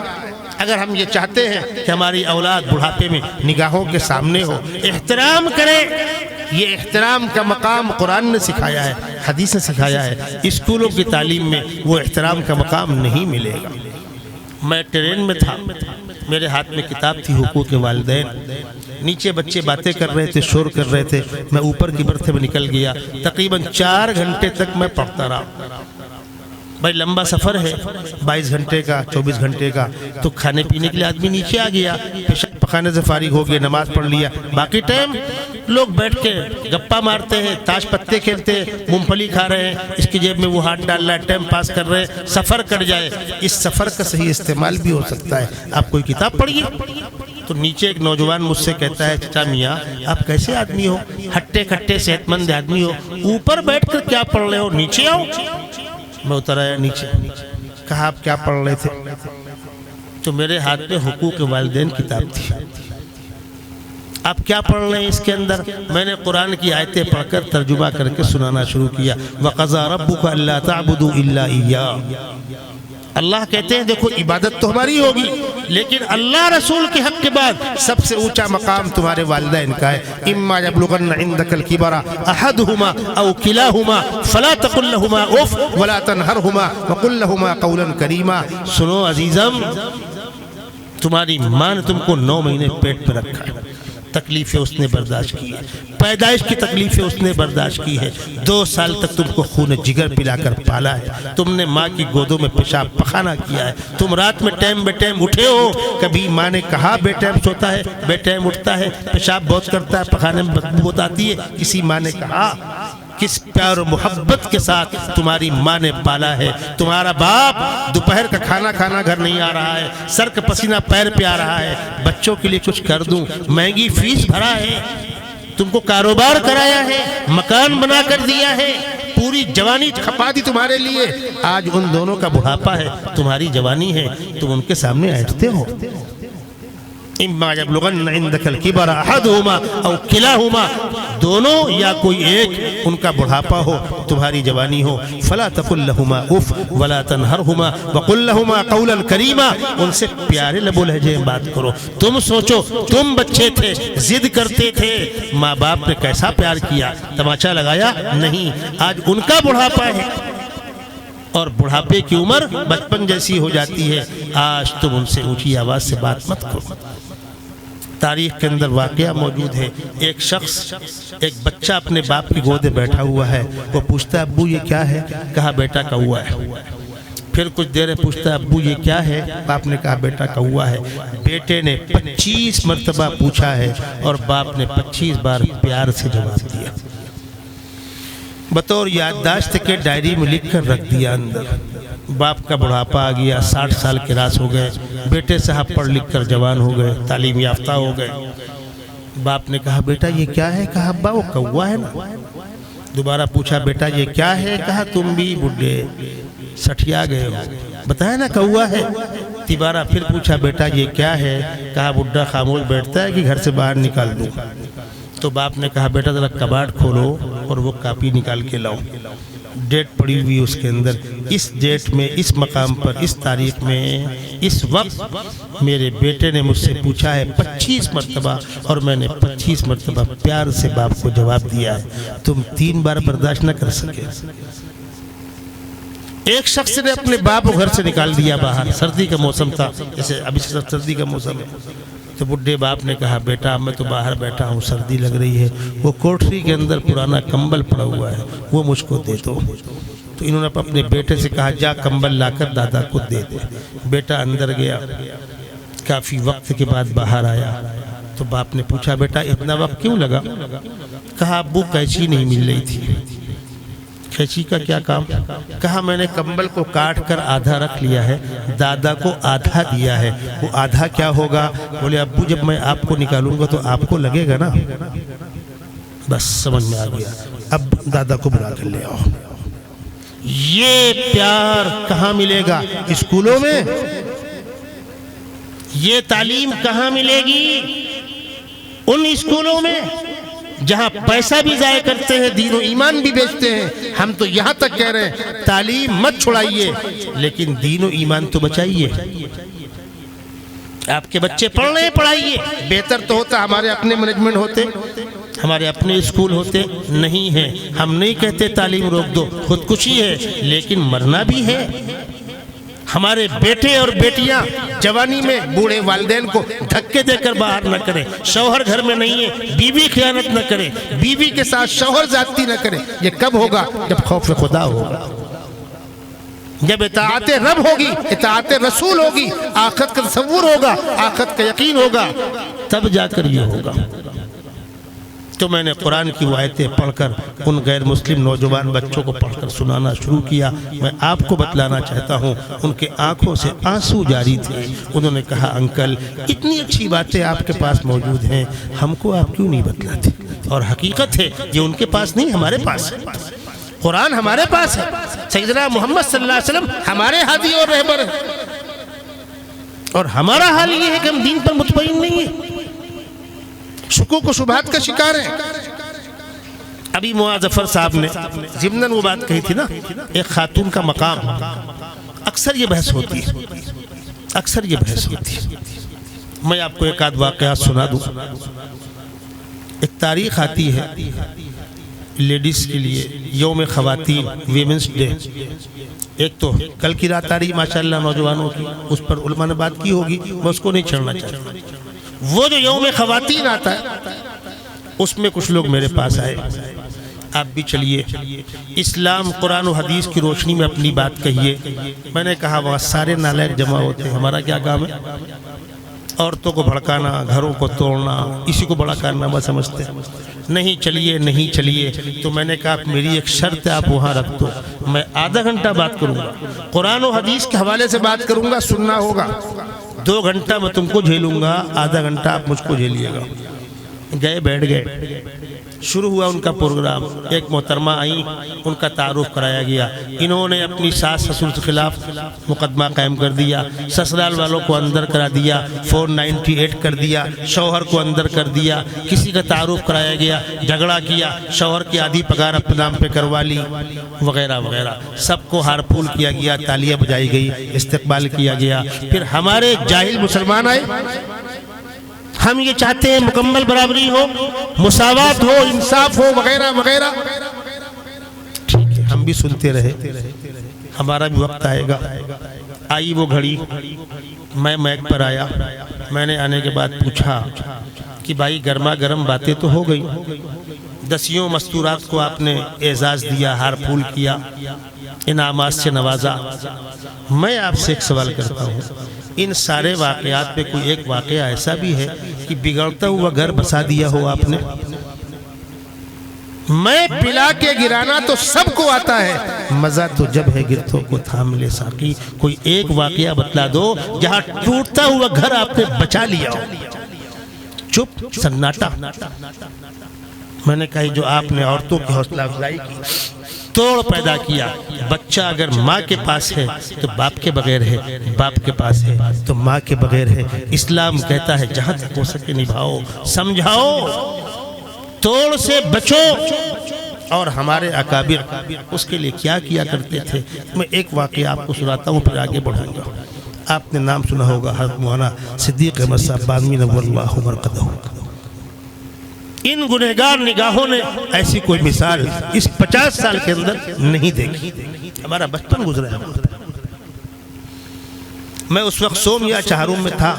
اگر ہم یہ چاہتے ہیں کہ ہماری اولاد بڑھاپے میں نگاہوں کے سامنے ہو، احترام کرے، یہ احترام کا مقام قرآن نے سکھایا ہے، حدیث نے سکھایا ہے، اسکولوں کی تعلیم میں وہ احترام کا مقام نہیں ملے گا۔ میں ٹرین میں تھا، میرے ہاتھ میں کتاب تھی حقوق والدین، نیچے بچے باتیں کر رہے تھے، شور کر رہے تھے، میں اوپر کی برتھ میں نکل گیا، تقریباً 4 گھنٹے تک میں پڑھتا رہا۔ بھائی لمبا سفر ہے، 22 گھنٹے کا، 24 گھنٹے کا، تو کھانے پینے کے لیے آدمی نیچے آ گیا، پیشاب پخانے سے فارغ ہو گیا، نماز پڑھ لیا، باقی ٹائم لوگ بیٹھ کے گپا مارتے ہیں، تاش پتے کھیلتے ہیں، مونگ پھلی کھا رہے ہیں، اس کی جیب میں وہ ہاتھ ڈال رہا ہے، ٹائم پاس کر رہے ہیں، سفر کٹ جائے۔ اس سفر کا صحیح استعمال بھی ہو سکتا ہے، آپ کوئی کتاب پڑھیے۔ تو نیچے ایک نوجوان مجھ سے کہتا ہے، چچا میاں آپ کیسے آدمی ہو، ہٹے کھٹے صحت مند آدمی ہو، اوپر بیٹھ کر کیا پڑھ رہے ہو، نیچے آؤ۔ میں اتر آیا نیچے، کہا آپ کیا پڑھ رہے تھے؟ تو میرے ہاتھ میں حقوق والدین کتاب تھی۔ آپ کیا پڑھ رہے ہیں اس کے اندر؟ میں نے قرآن کی آیتیں پڑھ کر ترجمہ کر کے سنانا شروع کیا۔ وَقَضَىٰ رَبُّكَ أَلَّا تَعْبُدُوا إِلَّا إِيَّاهُ۔ اللہ کہتے ہیں دیکھو عبادت تو ہماری ہوگی، لیکن اللہ رسول کے حق کے بعد سب سے اونچا مقام تمہارے والدین کا ہے۔ اما یبلغن عندک الکبر احدہما او کلاہما فلا تقل لہما اف ولا تنہرہما وقل لہما قولا کریما۔ سنو عزیزم، تمہاری ماں نے تم کو 9 مہینے پیٹ پہ رکھا ہے، تکلیفیں اس نے برداشت کی ہے، پیدائش کی تکلیفیں اس نے برداشت کی ہے، 2 سال تک تم کو خون جگر پلا کر پالا ہے، تم نے ماں کی گودوں میں پیشاب پخانا کیا ہے، تم رات میں ٹائم بے ٹائم اٹھے ہو، کبھی ماں نے کہا بے ٹائم سوتا ہے، بے ٹائم اٹھتا ہے، پیشاب بہت کرتا ہے، پخانے میں بدبو بہت آتی ہے، کسی ماں نے کہا؟ کس پیار و محبت کے ساتھ تمہاری ماں نے پالا ہے۔ تمہارا باپ دوپہر کا کھانا کھانا گھر نہیں آ رہا ہے، سر کا پسینہ پیر پہ آ رہا ہے، بچوں کے لیے کچھ کر دوں، مہنگی فیس بھرا ہے، تم کو کاروبار کرایا ہے، مکان بنا کر دیا ہے، پوری جوانی کھپا دی تمہارے لیے، آج ان دونوں کا بڑھاپا ہے، تمہاری جوانی ہے، تم ان کے سامنے ایٹھتے ہو۔ اما یبلغن عندک الکبر احدہما او کلاہما، دونوں یا کوئی ایک، ان کا بڑھاپا ہو، تمہاری جوانی ہو، فلا تقل لہما اف ولا تنہرہما وقل لہما قولا کریما، ان سے پیارے لب و لہجے میں بات کرو۔ تم سوچو، تم بچے تھے، ضد کرتے تھے، ماں باپ نے کیسا پیار کیا، تماچا لگایا؟ نہیں۔ آج ان کا بڑھاپا ہے اور بڑھاپے کی عمر بچپن جیسی ہو جاتی ہے، آج تم ان سے اونچی آواز سے بات مت کرو۔ تاریخ کے اندر واقعہ موجود ہے، ایک شخص، ایک بچہ اپنے باپ کی گود میں بیٹھا ہوا ہے، وہ پوچھتا ہے ابو یہ کیا ہے؟ کہا بیٹا کوا ہے۔ پھر کچھ دیر پوچھتا ہے ابو یہ کیا ہے؟ باپ نے کہا بیٹا کوا ہے۔ بیٹے نے 25 مرتبہ پوچھا ہے اور باپ نے 25 بار پیار سے جواب دیا، بطور یادداشت کے ڈائری میں لکھ کر رکھ دیا اندر۔ باپ کا بڑھاپا آ گیا، 60 سال کے راس ہو گئے، بیٹے صاحب پڑھ لکھ کر جوان ہو گئے، تعلیم یافتہ ہو گئے۔ باپ نے کہا بیٹا یہ کیا ہے؟ کہا ابا وہ کوا ہے نا۔ دوبارہ پوچھا بیٹا یہ کیا ہے؟ کہا تم بھی بڈھے سٹھیا گئے ہو، بتایا نا کوا ہے۔ تیبارہ پھر پوچھا بیٹا یہ کیا ہے؟ کہا بڈھا خاموش بیٹھتا ہے کہ گھر سے باہر نکال دوں۔ تو باپ نے کہا بیٹا ذرا کباڑ کھولو اور وہ کاپی نکال کے لاؤ، ڈیٹ پڑی ہوئی اس کے اندر، اس ڈیٹ میں، اس مقام پر، اس تاریخ میں، اس وقت میرے بیٹے نے مجھ سے پوچھا ہے 25 مرتبہ اور میں نے 25 مرتبہ پیار سے باپ کو جواب دیا ہے، تم 3 بار برداشت نہ کر سکے۔ ایک شخص نے اپنے باپ کو گھر سے نکال دیا باہر، سردی کا موسم تھا، جیسے ابھی سردی کا موسم ہے، تو بڈھے باپ نے کہا بیٹا میں تو باہر بیٹھا ہوں، سردی لگ رہی ہے، وہ کوٹری کے اندر پرانا کمبل پڑا ہوا ہے، وہ مجھ کو دے دو۔ تو انہوں نے اپنے بیٹے سے کہا جا کمبل لا کر دادا کو دے دے۔ بیٹا اندر گیا، کافی وقت کے بعد باہر آیا تو باپ نے پوچھا بیٹا اتنا وقت کیوں لگا؟ کہا ابو قینچی نہیں مل رہی تھی، قینچی کا کیا کام؟ کہا میں نے کمبل کو کاٹ کر آدھا رکھ لیا ہے، دادا کو آدھا دیا ہے، وہ آدھا کیا ہوگا؟ بولے ابو جب میں آپ کو نکالوں گا تو آپ کو لگے گا نا۔ بس سمجھ میں آ گیا، اب دادا کو بلا کر لے آؤ۔ یہ پیار کہاں ملے گا؟ اسکولوں میں؟ یہ تعلیم کہاں ملے گی؟ ان اسکولوں میں جہاں پیسہ بھی ضائع کرتے ہیں، دین و ایمان بھی بیچتے ہیں۔ ہم تو یہاں تک کہہ رہے ہیں تعلیم مت چھڑائیے لیکن دین و ایمان تو بچائیے۔ آپ کے بچے پڑھ رہے ہیں، پڑھائیے۔ بہتر تو ہوتا ہمارے اپنے مینجمنٹ ہوتے، ہمارے اپنے اسکول ہوتے، نہیں ہیں۔ ہم نہیں کہتے تعلیم روک دو، خودکشی ہے لیکن مرنا بھی ہے۔ ہمارے بیٹے اور بیٹیاں جوانی میں بوڑھے والدین کو دھکے دے کر باہر نہ کریں۔ شوہر گھر میں نہیں ہے، بیوی خیانت نہ کرے، بیوی کے ساتھ شوہر زیادتی نہ کرے۔ یہ کب ہوگا؟ جب خوف خدا ہوگا، جب اطاعت رب ہوگی، اطاعت رسول ہوگی، آخرت کا تصور ہوگا، آخرت کا یقین ہوگا، تب جا کر یہ ہوگا۔ تو میں نے قرآن کی وہ آیتیں پڑھ کر ان غیر مسلم نوجوان بچوں کو پڑھ کر سنانا شروع کیا۔ میں آپ کو بتلانا چاہتا ہوں ان کے آنکھوں سے آنسو جاری تھے۔ انہوں نے کہا انکل اتنی اچھی باتیں آپ کے پاس موجود ہیں، ہم کو آپ کیوں نہیں بتلاتے؟ اور حقیقت ہے یہ ان کے پاس نہیں، ہمارے پاس ہے۔ قرآن ہمارے پاس ہے، سیدنا محمد صلی اللہ علیہ وسلم ہمارے ہادی اور رہبر ہیں، اور ہمارا حال یہ ہے کہ ہم دین پر مطمئن نہیں ہیں، شکوک و شبہات کا شکار ہیں۔ ابھی معاذ ظفر صاحب نے ضمناً وہ بات کہی تھی نا، ایک خاتون کا مقام۔ اکثر یہ بحث ہوتی ہے، اکثر یہ بحث ہوتی ہے۔ میں آپ کو ایک آدھ واقعات سنا دوں۔ ایک تاریخ آتی ہے لیڈیز کے لیے، یوم خواتین، ویمنس ڈے۔ ایک تو کل کی رات آ رہی ماشاءاللہ نوجوانوں کی، اس پر علماء نے بات کی ہوگی، میں اس کو نہیں چھڑنا چاہتا۔ وہ جو یوم خواتین آتا ہے اس میں کچھ لوگ میرے پاس آئے، آپ بھی چلیے، اسلام قرآن و حدیث کی روشنی میں اپنی بات کہیے۔ میں نے کہا وہاں سارے نالائق جمع ہوتے ہیں، ہمارا کیا کام ہے؟ عورتوں کو بھڑکانا، گھروں کو توڑنا، اسی کو بڑا کارنامہ سمجھتے ہیں۔ نہیں چلیے، نہیں چلیے۔ تو میں نے کہا میری ایک شرط ہے، آپ وہاں رکھ دو، میں آدھا گھنٹہ بات کروں گا، قرآن و حدیث کے حوالے سے بات کروں گا، سننا ہوگا۔ 2 گھنٹہ میں تم کو جھیلوں گا، آدھا گھنٹہ آپ مجھ کو جھیلیے گا۔ گئے، بیٹھ گئے، شروع ہوا ان کا پروگرام۔ ایک محترمہ آئیں، ان کا تعارف کرایا گیا۔ انہوں نے اپنی ساس سسر کے خلاف مقدمہ قائم کر دیا، سسرال والوں کو اندر کرا دیا، 498 کر دیا، شوہر کو اندر کر دیا، کسی کا تعارف کرایا گیا، جھگڑا کیا، شوہر کی آدھی پگار اپنے نام پہ کروا لی، وغیرہ وغیرہ۔ سب کو ہار پھول کیا گیا، تالیاں بجائی گئی، استقبال کیا گیا۔ پھر ہمارے جاہل مسلمان آئے، ہم یہ چاہتے ہیں مکمل برابری ہو، مساوات ہو، انصاف ہو، وغیرہ وغیرہ۔ ٹھیک ہے، ہم بھی سنتے رہے، ہمارا بھی وقت آئے گا۔ آئی وہ گھڑی، میں میک پر آیا۔ میں نے آنے کے بعد پوچھا کہ بھائی گرما گرم باتیں تو ہو گئی، دسیوں مستورات کو آپ نے اعزاز دیا، ہار پھول کیا، انعامات سے نوازا۔ میں آپ سے ایک سوال کرتا ہوں، ان سارے واقعات پہ کوئی ایک واقعہ ایسا بھی ہے کہ بگڑتا ہوا گھر بسا دیا ہو آپ نے؟ میں پلا کے گرانا تو سب کو آتا ہے، مزہ تو جب ہے گرتوں کو تھام لے ساقی۔ کوئی ایک واقعہ بتلا دو جہاں ٹوٹتا ہوا گھر آپ نے بچا لیا ہو۔ چپ، سناٹا۔ میں نے کہا جو آپ نے عورتوں کی حوصلہ افزائی کی، توڑ پیدا کیا۔ بچہ اگر ماں کے پاس ہے تو باپ کے بغیر ہے، باپ کے پاس ہے تو ماں کے بغیر ہے۔ اسلام کہتا ہے جہاں تک ہو سکے نبھاؤ، سمجھاؤ، توڑ سے بچو۔ اور ہمارے اکابر اس کے لیے کیا کیا کرتے تھے، میں ایک واقعہ آپ کو سناتا ہوں، پھر آگے بڑھوں گا۔ آپ نے نام سنا ہوگا حضرت مولانا صدیق احمد صاحب بانوی نور اللہ مرقدہ۔ ان گنہگار نگاہوں نے ایسی کوئی مثال اس 50 سال کے اندر نہیں دیکھی۔ ہمارا بچپن گزرا ہے۔ میں اس وقت سوم یا چہارم میں تھا،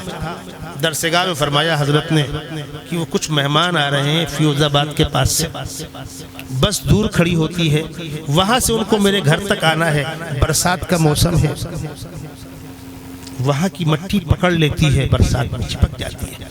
درسگاہ میں فرمایا حضرت نے کہ وہ کچھ مہمان آ رہے ہیں فیروز آباد کے پاس سے، بس دور کھڑی ہوتی ہے، وہاں سے ان کو میرے گھر تک آنا ہے، برسات کا موسم ہے، وہاں کی مٹی پکڑ لیتی ہے، برسات میں چپک جاتی ہے۔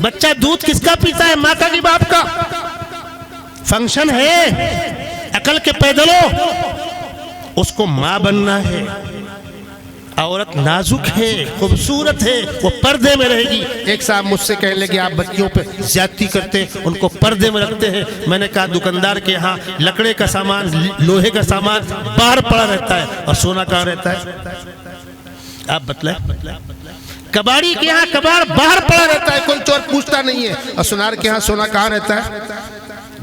بچہ دودھ کس کا پیتا ہے؟ ماں کا کہ باپ کا؟ فنکشن ہے، عقل کے پیدلوں، اس کو ماں بننا ہے۔ عورت نازک ہے، خوبصورت ہے، وہ پردے میں رہے گی۔ ایک صاحب مجھ سے کہنے لگے آپ بچیوں پہ زیادتی کرتے ہیں، ان کو پردے میں رکھتے ہیں۔ میں نے کہا دکاندار کے ہاں لکڑے کا سامان، لوہے کا سامان باہر پڑا رہتا ہے اور سونا کہاں رہتا ہے؟ آپ بتلائیں۔ کباڑی کے ہاں کباڑ باہر پڑا رہتا ہے، کوئی چور پوچھتا نہیں ہے، اور سونار کے ہاں سونا کہاں رہتا ہے؟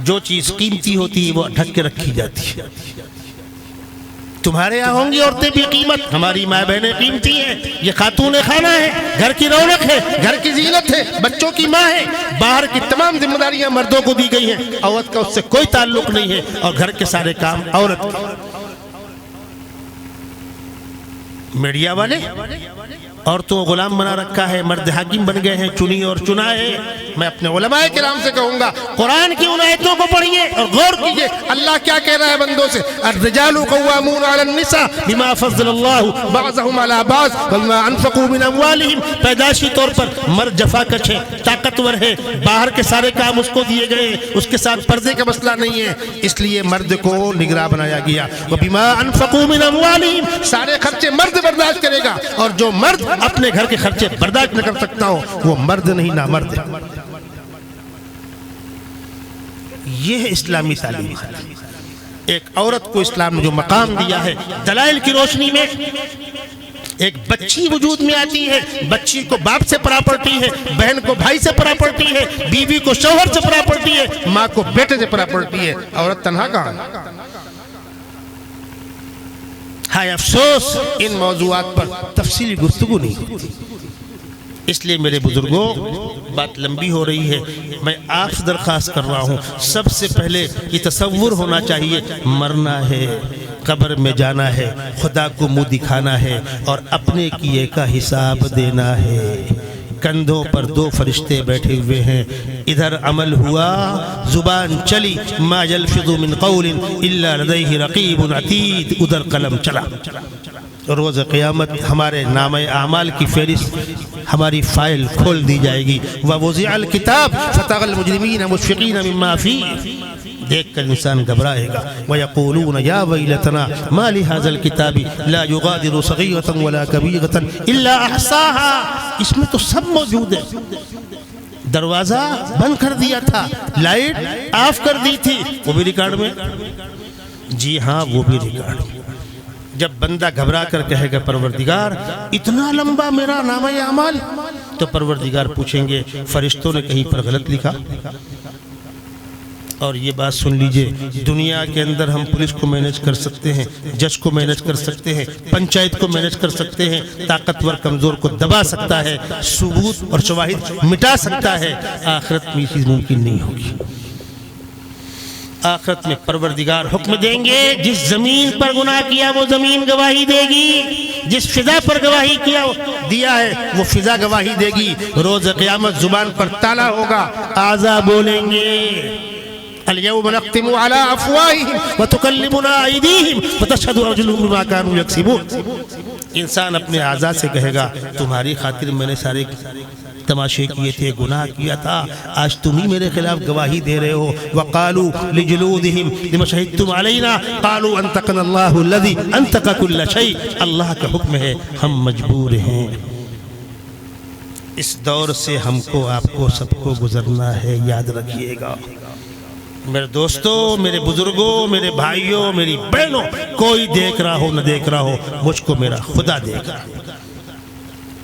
جو چیز قیمتی ہوتی ہے وہ ڈھک کے رکھی جاتی ہے۔ تمہارے یہاں ہوں گی عورتیں بھی قیمت، ہماری ماں بہنیں قیمتی ہیں، یہ خاتون خانہ ہے، گھر کی رونق ہے، گھر کی زینت ہے، بچوں کی ماں ہے۔ باہر کی تمام ذمہ داریاں مردوں کو دی گئی ہیں، عورت کا اس سے کوئی تعلق نہیں ہے، اور گھر کے سارے کام عورت کے۔ میڈیا والے عورتوں کو غلام بنا رکھا ہے، مرد حاکم بن گئے ہیں، چنی اور چنا ہے۔ میں اپنے علماء کرام سے کہوں گا قرآن کی ان آیتوں کو پڑھیے اور غور کیجئے، اللہ کیا کہہ رہا ہے بندوں سے؟ الرجال قوامون علی النساء بما فضل اللہ بعضهم علی بعض وبما انفقوا من اموالہم۔ پیدائشی طور پر مرد جفا کش ہے، طاقتور ہے، باہر کے سارے کام اس کو دیے گئے، اس کے ساتھ پردے کا مسئلہ نہیں ہے، اس لیے مرد کو نگراں بنایا گیا۔ وبما انفقوا من اموالہم، سارے خرچے مرد برداشت کرے گا، اور جو مرد اپنے گھر کے خرچے برداشت نہ کر سکتا ہو وہ مرد نہیں، نامرد ہے۔ یہ ہے اسلامی تعلیم۔ ایک عورت کو اسلام نے جو مقام دیا ہے، دلائل کی روشنی میں ایک بچی وجود میں آتی ہے، بچی کو باپ سے پراپرٹی ہے، بہن کو بھائی سے پراپرٹی ہے، بیوی کو شوہر سے پراپرٹی ہے، ماں کو بیٹے سے پراپرٹی ہے۔ عورت تنہا کہاں ہے؟ ہائے افسوس ان موضوعات پر تفصیلی گفتگو نہیں ہوتی۔ اس لیے میرے بزرگوں، بات لمبی ہو رہی ہے، میں آپ سے درخواست کر رہا ہوں، سب سے پہلے یہ تصور ہونا چاہیے مرنا ہے، قبر میں جانا ہے، خدا کو منہ دکھانا ہے، اور اپنے کیے کا حساب دینا ہے۔ کندھوں پر دو فرشتے بیٹھے ہوئے ہیں، ادھر عمل ہوا، زبان چلی، ما یلفظ من قول الا لدیہ رقیب عتید، ادھر قلم چلا۔ روز قیامت ہمارے نام اعمال کی فہرست، ہماری فائل کھول دی جائے گی۔ وَوُضِعَ الْكِتَابُ فَتَرَى الْمُجْرِمِينَ مُشْفِقِينَ مِمَّا فِيهِ، دیکھ کر انسان گھبرائے گا۔ وَيَقُولُونَ يَا وَيْلَتَنَا مَا لِهَذَا الْكِتَابِ لَا يُغَادِرُ صَغِيرَةً وَلَا كَبِيرَةً إِلَّا أَحْصَاهَا۔ اس میں تو سب موجود ہے۔ دروازہ بند کر دیا تھا، لائٹ آف کر دی تھی، وہ بھی ریکارڈ میں؟ جی ہاں، وہ بھی ریکارڈ میں۔ جب بندہ گھبرا کر کہے گا پروردگار اتنا لمبا میرا نامہ اعمال، تو پروردگار پوچھیں گے فرشتوں نے کہیں پر غلط لکھا؟ اور یہ بات سن لیجئے، دنیا کے اندر ہم پولیس کو مینج کر سکتے ہیں، جج کو مینج کر سکتے ہیں، پنچایت کو مینج کر سکتے ہیں، طاقتور کمزور کو دبا سکتا ہے، ثبوت اور شواہد مٹا سکتا ہے۔ آخرت میں یہ چیز ممکن نہیں ہوگی۔ آخرت میں پروردگار حکم دیں گے، جس زمین پر گناہ کیا وہ زمین گواہی دے گی، جس فضا پر گواہی دیا ہے وہ فضا گواہی دے گی۔ روز قیامت زبان پر تالا ہوگا، اعضاء بولیں گے، اليوم نختم على افواههم وتكلمنا ايديهم وتشهد ارجلهم بما كانوا يكسبون۔ انسان اپنے اعضاء سے کہے گا تمہاری خاطر میں نے سارے تماشے کیے تھے، گناہ کیا تھا، آج تم ہی میرے خلاف گواہی دے رہے ہو۔ وقالوا لجلودهم لما شهدتم علينا قالوا انطقنا الله الذي انطق كل شيء۔ اللہ کا حکم ہے، ہم مجبور ہیں۔ اس دور سے ہم کو، آپ کو، سب کو گزرنا ہے، یاد رکھیے گا۔ میرے دوستوں، میرے بزرگوں، میرے بھائیوں، میری بہنوں، کوئی دیکھ رہا ہو نہ دیکھ رہا ہو، مجھ کو میرا خدا دیکھ رہا ہے۔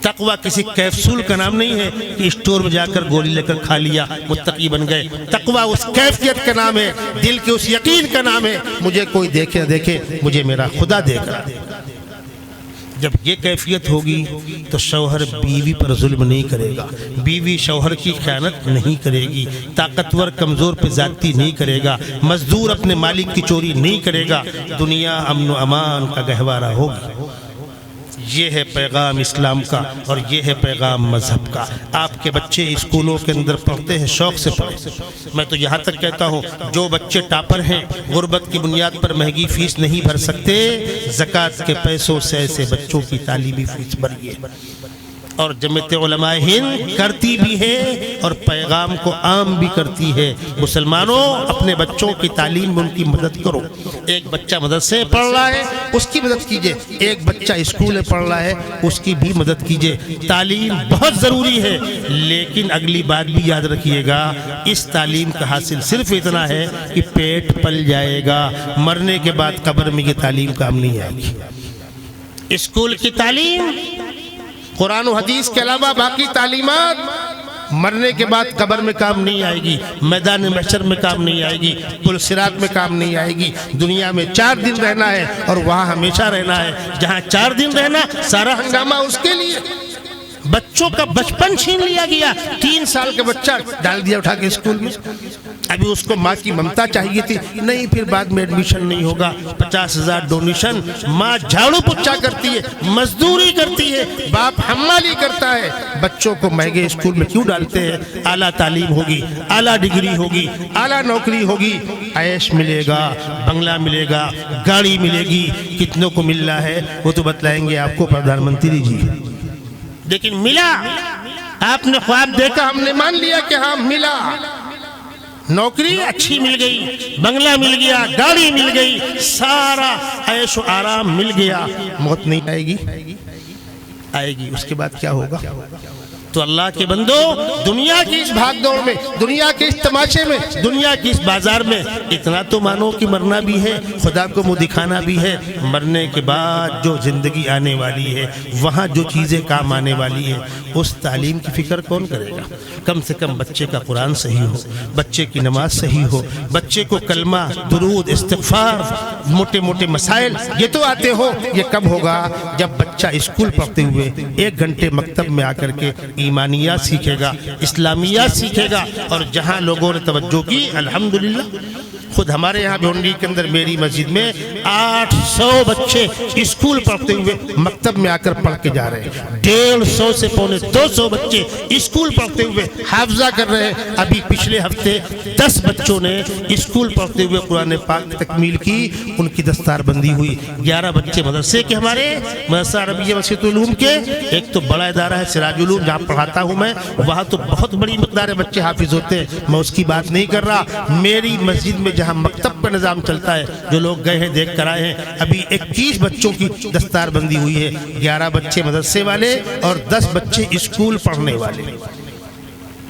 تقوی کسی کیفسول کا نام نہیں ہے کہ اسٹور میں جا کر گولی لے کر کھا لیا متقی بن گئے۔ تقوی اس کیفیت کا نام ہے، دل کے اس یقین کا نام ہے، مجھے کوئی دیکھے نہ دیکھے، مجھے میرا خدا دیکھ رہا ہے۔ جب یہ کیفیت ہوگی تو شوہر بیوی پر ظلم نہیں کرے گا، بیوی شوہر کی خیانت نہیں کرے گی، طاقتور کمزور پہ زیادتی نہیں کرے گا، مزدور اپنے مالک کی چوری نہیں کرے گا، دنیا امن و امان کا گہوارہ ہوگی۔ یہ ہے پیغام اسلام کا اور یہ ہے پیغام مذہب کا۔ آپ کے بچے اسکولوں کے اندر پڑھتے ہیں، شوق سے پڑھیں۔ میں تو یہاں تک کہتا ہوں جو بچے ٹاپر ہیں، غربت کی بنیاد پر مہنگی فیس نہیں بھر سکتے، زکوٰۃ کے پیسوں سے ایسے بچوں کی تعلیمی فیس بھریے۔ اور جمعیت علماء ہند کرتی بھی ہے اور پیغام کو عام بھی کرتی ہے۔ مسلمانوں اپنے بچوں کی تعلیم میں ان کی مدد کرو۔ ایک بچہ مدرسے میں پڑھ رہا ہے اس کی مدد کیجئے، ایک بچہ اسکول میں پڑھ رہا ہے اس کی بھی مدد کیجئے۔ تعلیم بہت ضروری ہے، لیکن اگلی بات بھی یاد رکھیے گا، اس تعلیم کا حاصل صرف اتنا ہے کہ پیٹ پل جائے گا، مرنے کے بعد قبر میں یہ تعلیم کام نہیں آئے گی۔ اسکول کی تعلیم، قرآن و حدیث کے علاوہ باقی تعلیمات مرنے کے بعد قبر میں کام نہیں آئے گی، میدان محشر میں کام نہیں آئے گی، پل صراط میں کام نہیں آئے گی۔ دنیا میں 4 دن رہنا ہے اور وہاں ہمیشہ رہنا ہے۔ جہاں 4 دن رہنا سارا ہنگامہ اس کے لیے۔ بچوں کا بچپن چھین لیا گیا، 3 سال کا بچہ ڈال دیا اٹھا کے اسکول میں، ابھی اس کو ماں کی ممتا چاہیے تھی، نہیں پھر بعد میں ایڈمیشن نہیں ہوگا، 50,000 ڈونیشن، ماں جھاڑو پوچھا کرتی ہے، مزدوری کرتی ہے، باپ حمالی کرتا ہے۔ بچوں کو مہنگے اسکول میں کیوں ڈالتے ہیں؟ اعلیٰ تعلیم ہوگی، اعلیٰ ڈگری ہوگی، اعلیٰ نوکری ہوگی، عیش ملے گا، بنگلہ ملے گا، گاڑی ملے گی۔ کتنوں کو مل رہا ہے وہ تو بتلائیں گے آپ کو پردھان منتری جی، لیکن ملا؟ آپ نے خواب دیکھا، ہم نے مان لیا کہ ہاں ملا، نوکری اچھی مل گئی، بنگلہ مل گیا، گاڑی مل گئی، سارا عیش و آرام مل گیا۔ موت نہیں آئے گی؟ آئے گی۔ اس کے بعد کیا ہوگا؟ تو اللہ کے بندو، دنیا کی اس بھاگ دوڑ میں، دنیا کے اس تماشے میں، دنیا کی اس بازار میں اتنا تو مانو کہ مرنا بھی ہے، خدا کو منہ دکھانا بھی ہے۔ مرنے کے بعد جو زندگی آنے والی ہے، وہاں جو چیزیں کام آنے والی ہیں، اس تعلیم کی فکر کون کرے گا؟ کم سے کم بچے کا قرآن صحیح ہو، بچے کی نماز صحیح ہو، بچے کو کلمہ، درود، استغفار، موٹے موٹے مسائل یہ تو آتے ہو۔ یہ کب ہوگا؟ جب بچہ اسکول پڑھتے ہوئے 1 گھنٹے مکتب میں آ کر کے ایمانیات سیکھے گا، اسلامیات سیکھے گا، اور جہاں لوگوں نے توجہ کی، الحمدللہ خود ہمارے یہاں بھونڈی کے اندر میری مسجد میں 800 بچے اسکول پڑھتے ہوئے مکتب میں آ کر پڑھ کے جا رہے ہیں، 150 سے پونے 200 بچے اسکول پڑھتے ہوئے حافظہ کر رہے ہیں۔ ابھی پچھلے ہفتے 10 بچوں نے اسکول پڑھتے ہوئے قرآن پاک تکمیل کی، ان کی دستار بندی ہوئی۔ 11 بچے مدرسے کے، ہمارے مدرسہ عربیہ مسجد علوم کے، ایک تو بڑا ادارہ ہے سراج علوم جہاں پڑھاتا ہوں میں، وہاں تو بہت بڑی مقدار بچے حافظ ہوتے ہیں، میں اس کی بات نہیں کر رہا۔ میری مسجد میں جہاں مکتب کا نظام چلتا ہے، جو لوگ گئے ہیں دیکھ کر آئے ہیں، ابھی 21 بچوں کی دستار بندی ہوئی ہے، 11 بچے مدرسے والے اور 10 بچے اسکول پڑھنے والے۔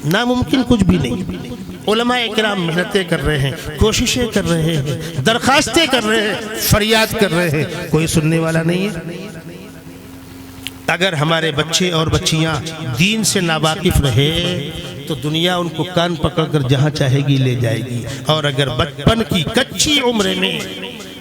ناممکن کچھ بھی نہیں۔ علماء اکرام محنتیں کر رہے ہیں، کوششیں کر رہے ہیں، درخواستیں کر رہے ہیں، فریاد کر رہے ہیں، کوئی سننے والا نہیں ہے۔ اگر ہمارے بچے اور بچیاں دین سے ناواقف رہے تو دنیا ان کو کان پکڑ کر جہاں چاہے گی لے جائے گی، اور اگر بچپن کی کچی عمر میں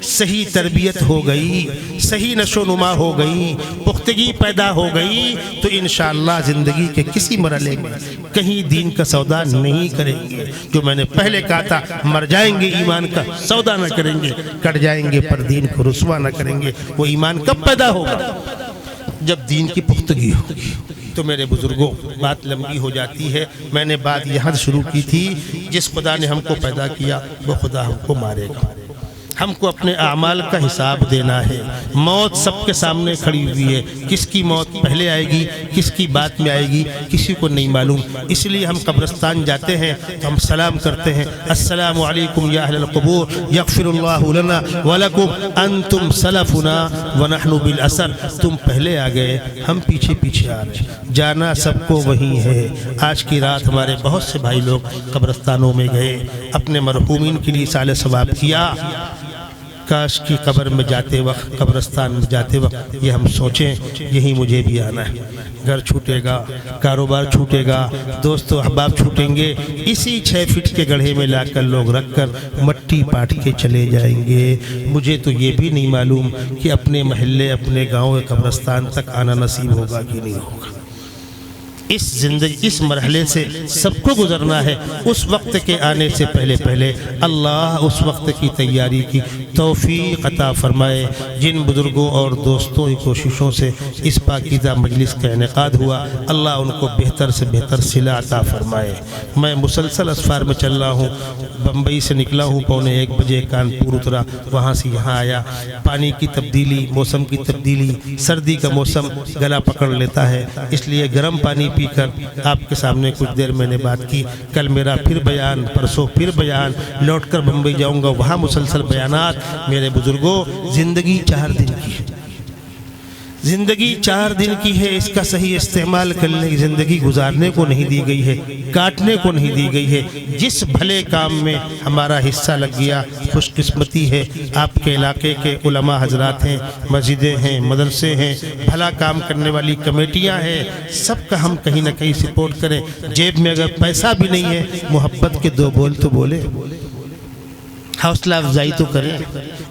صحیح تربیت ہو گئی، صحیح نشو نما ہو گئی، پختگی پیدا ہو گئی، تو انشاءاللہ زندگی کے کسی مرحلے میں کہیں دین کا سودا نہیں کریں گے۔ جو میں نے پہلے کہا تھا، مر جائیں گے ایمان کا سودا نہ کریں گے، کٹ جائیں گے پر دین کو رسوا نہ کریں گے۔ وہ ایمان کب پیدا ہوگا؟ جب دین کی پختگی ہوگی۔ تو میرے بزرگوں، بات لمبی ہو جاتی ہے، میں نے بات یہاں شروع کی تھی، جس خدا نے ہم کو پیدا کیا وہ خدا ہم کو مارے گا، ہم کو اپنے اعمال کا حساب دینا ہے۔ موت سب کے سامنے کھڑی ہوئی ہے، کس کی موت پہلے آئے گی، کس کی بعد میں آئے گی، کسی کو نہیں معلوم۔ اس لیے ہم قبرستان جاتے ہیں تو ہم سلام کرتے ہیں، السلام علیکم یا اہل القبور، یغفر اللہ لنا ولکم، انتم سلفنا ونحن بالاثر۔ تم پہلے آ گئے، ہم پیچھے پیچھے آ رہے ہیں، جانا سب کو وہی ہے۔ آج کی رات ہمارے بہت سے بھائی لوگ قبرستانوں میں گئے، اپنے مرحومین کے لیے سال ثواب کیا۔ کاش کی قبر میں جاتے وقت، قبرستان میں جاتے وقت یہ ہم سوچیں، یہی مجھے بھی آنا ہے۔ گھر چھوٹے گا، کاروبار چھوٹے گا، دوست و احباب چھوٹیں گے، اسی 6 فٹ کے گڑھے میں لا کر لوگ رکھ کر مٹی پاٹ کے چلے جائیں گے۔ مجھے تو یہ بھی نہیں معلوم کہ اپنے محلے، اپنے گاؤں قبرستان تک آنا نصیب ہوگا کہ نہیں ہوگا۔ اس زندگی اس مرحلے سے سب کو گزرنا ہے. اس وقت کے آنے سے پہلے پہلے اللہ اس وقت کی تیاری کی توفیق عطا فرمائے. جن بزرگوں اور دوستوں کی کوششوں سے اس پاکیزہ مجلس کا انعقاد ہوا, اللہ ان کو بہتر سے بہتر صلہ عطا فرمائے. میں مسلسل اسفار میں چل رہا ہوں. بمبئی سے نکلا ہوں 1:15 بجے, کانپور اترا, وہاں سے یہاں آیا. پانی کی تبدیلی, موسم کی تبدیلی, سردی کا موسم گلا پکڑ لیتا ہے, اس لیے گرم پانی پی کر آپ کے سامنے کچھ دیر میں نے بات کی. کل میرا پھر بیان, پرسوں پھر بیان, لوٹ کر بمبئی جاؤں گا, وہاں مسلسل بیانات. میرے بزرگوں, زندگی 4 دن کی ہے, زندگی 4 دن کی ہے. اس کا صحیح استعمال کرنے کی زندگی گزارنے کو نہیں دی گئی ہے, کاٹنے کو نہیں دی گئی ہے. جس بھلے کام میں ہمارا حصہ لگ گیا خوش قسمتی ہے. آپ کے علاقے کے علماء حضرات ہیں, مسجدیں ہیں, مدرسے ہیں, بھلا کام کرنے والی کمیٹیاں ہیں, سب کا ہم کہیں نہ کہیں سپورٹ کریں. جیب میں اگر پیسہ بھی نہیں ہے, محبت کے 2 بول تو بولے, حوصلہ افزائی تو کریں.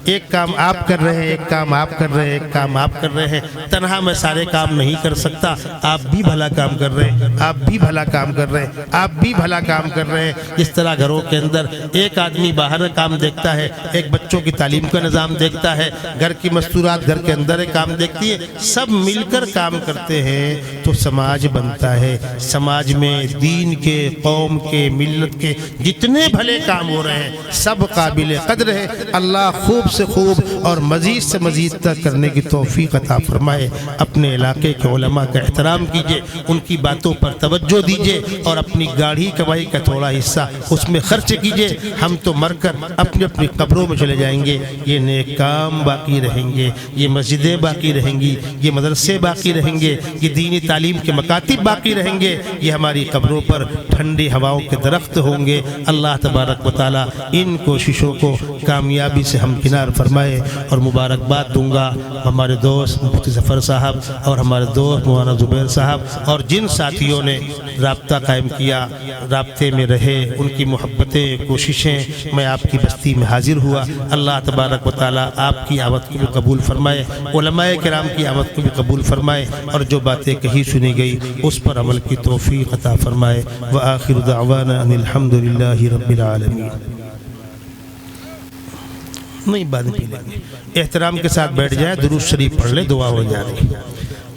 ایک کام آپ کر رہے ہیں, ایک کام آپ کر رہے ہیں, ایک کام آپ کر رہے ہیں. تنہا میں سارے کام نہیں کر سکتا. آپ بھی بھلا کام کر رہے ہیں, آپ بھی بھلا کام کر رہے ہیں, آپ بھی بھلا کام کر رہے ہیں. اس طرح گھروں کے اندر ایک آدمی باہر کام دیکھتا ہے, ایک بچوں کی تعلیم کا نظام دیکھتا ہے, گھر کی مستورات گھر کے اندر کام دیکھتی ہے. سب مل کر کام کرتے ہیں تو سماج بنتا ہے. سماج میں دین کے, قوم کے, ملت کے جتنے بھلے کام ہو رہے ہیں سب قابل قدر ہے. اللہ خوب سے خوب اور مزید سے مزید تک کرنے کی توفیق عطا فرمائے. اپنے علاقے کے علماء کا احترام کیجئے, ان کی باتوں پر توجہ دیجئے اور اپنی گاڑی کمائی کا تھوڑا حصہ اس میں خرچ کیجئے. ہم تو مر کر اپنی اپنی قبروں میں چلے جائیں گے, یہ نیک کام باقی رہیں گے, یہ مسجدیں باقی رہیں گی, یہ مدرسے باقی رہیں گے, یہ دینی تعلیم کے مکاتب باقی رہیں گے, یہ ہماری قبروں پر ٹھنڈی ہواؤں کے درخت ہوں گے. اللہ تبارک و تعالی ان کوششوں کو کامیابی سے ہمکنار فرمائے. اور مبارکباد دوں گا ہمارے دوست مفتی ظفر صاحب اور ہمارے دوست مولانا زبیر صاحب اور جن ساتھیوں نے رابطہ قائم کیا, رابطے میں رہے, ان کی محبتیں, کوششیں. میں آپ کی بستی میں حاضر ہوا. اللہ تبارک و تعالی آپ کی آمد کو بھی قبول فرمائے, علماء کرام کی آمد کو بھی قبول فرمائے, اور جو باتیں کہی سنی گئی اس پر عمل کی توفیق عطا فرمائے. وآخر دعوانا ان الحمدللہ رب العالمین. نہیں بعد میں پی لیں گے. احترام کے ساتھ بیٹھ جائے, درود شریف پڑھ لے, دعا ہو جا رہی.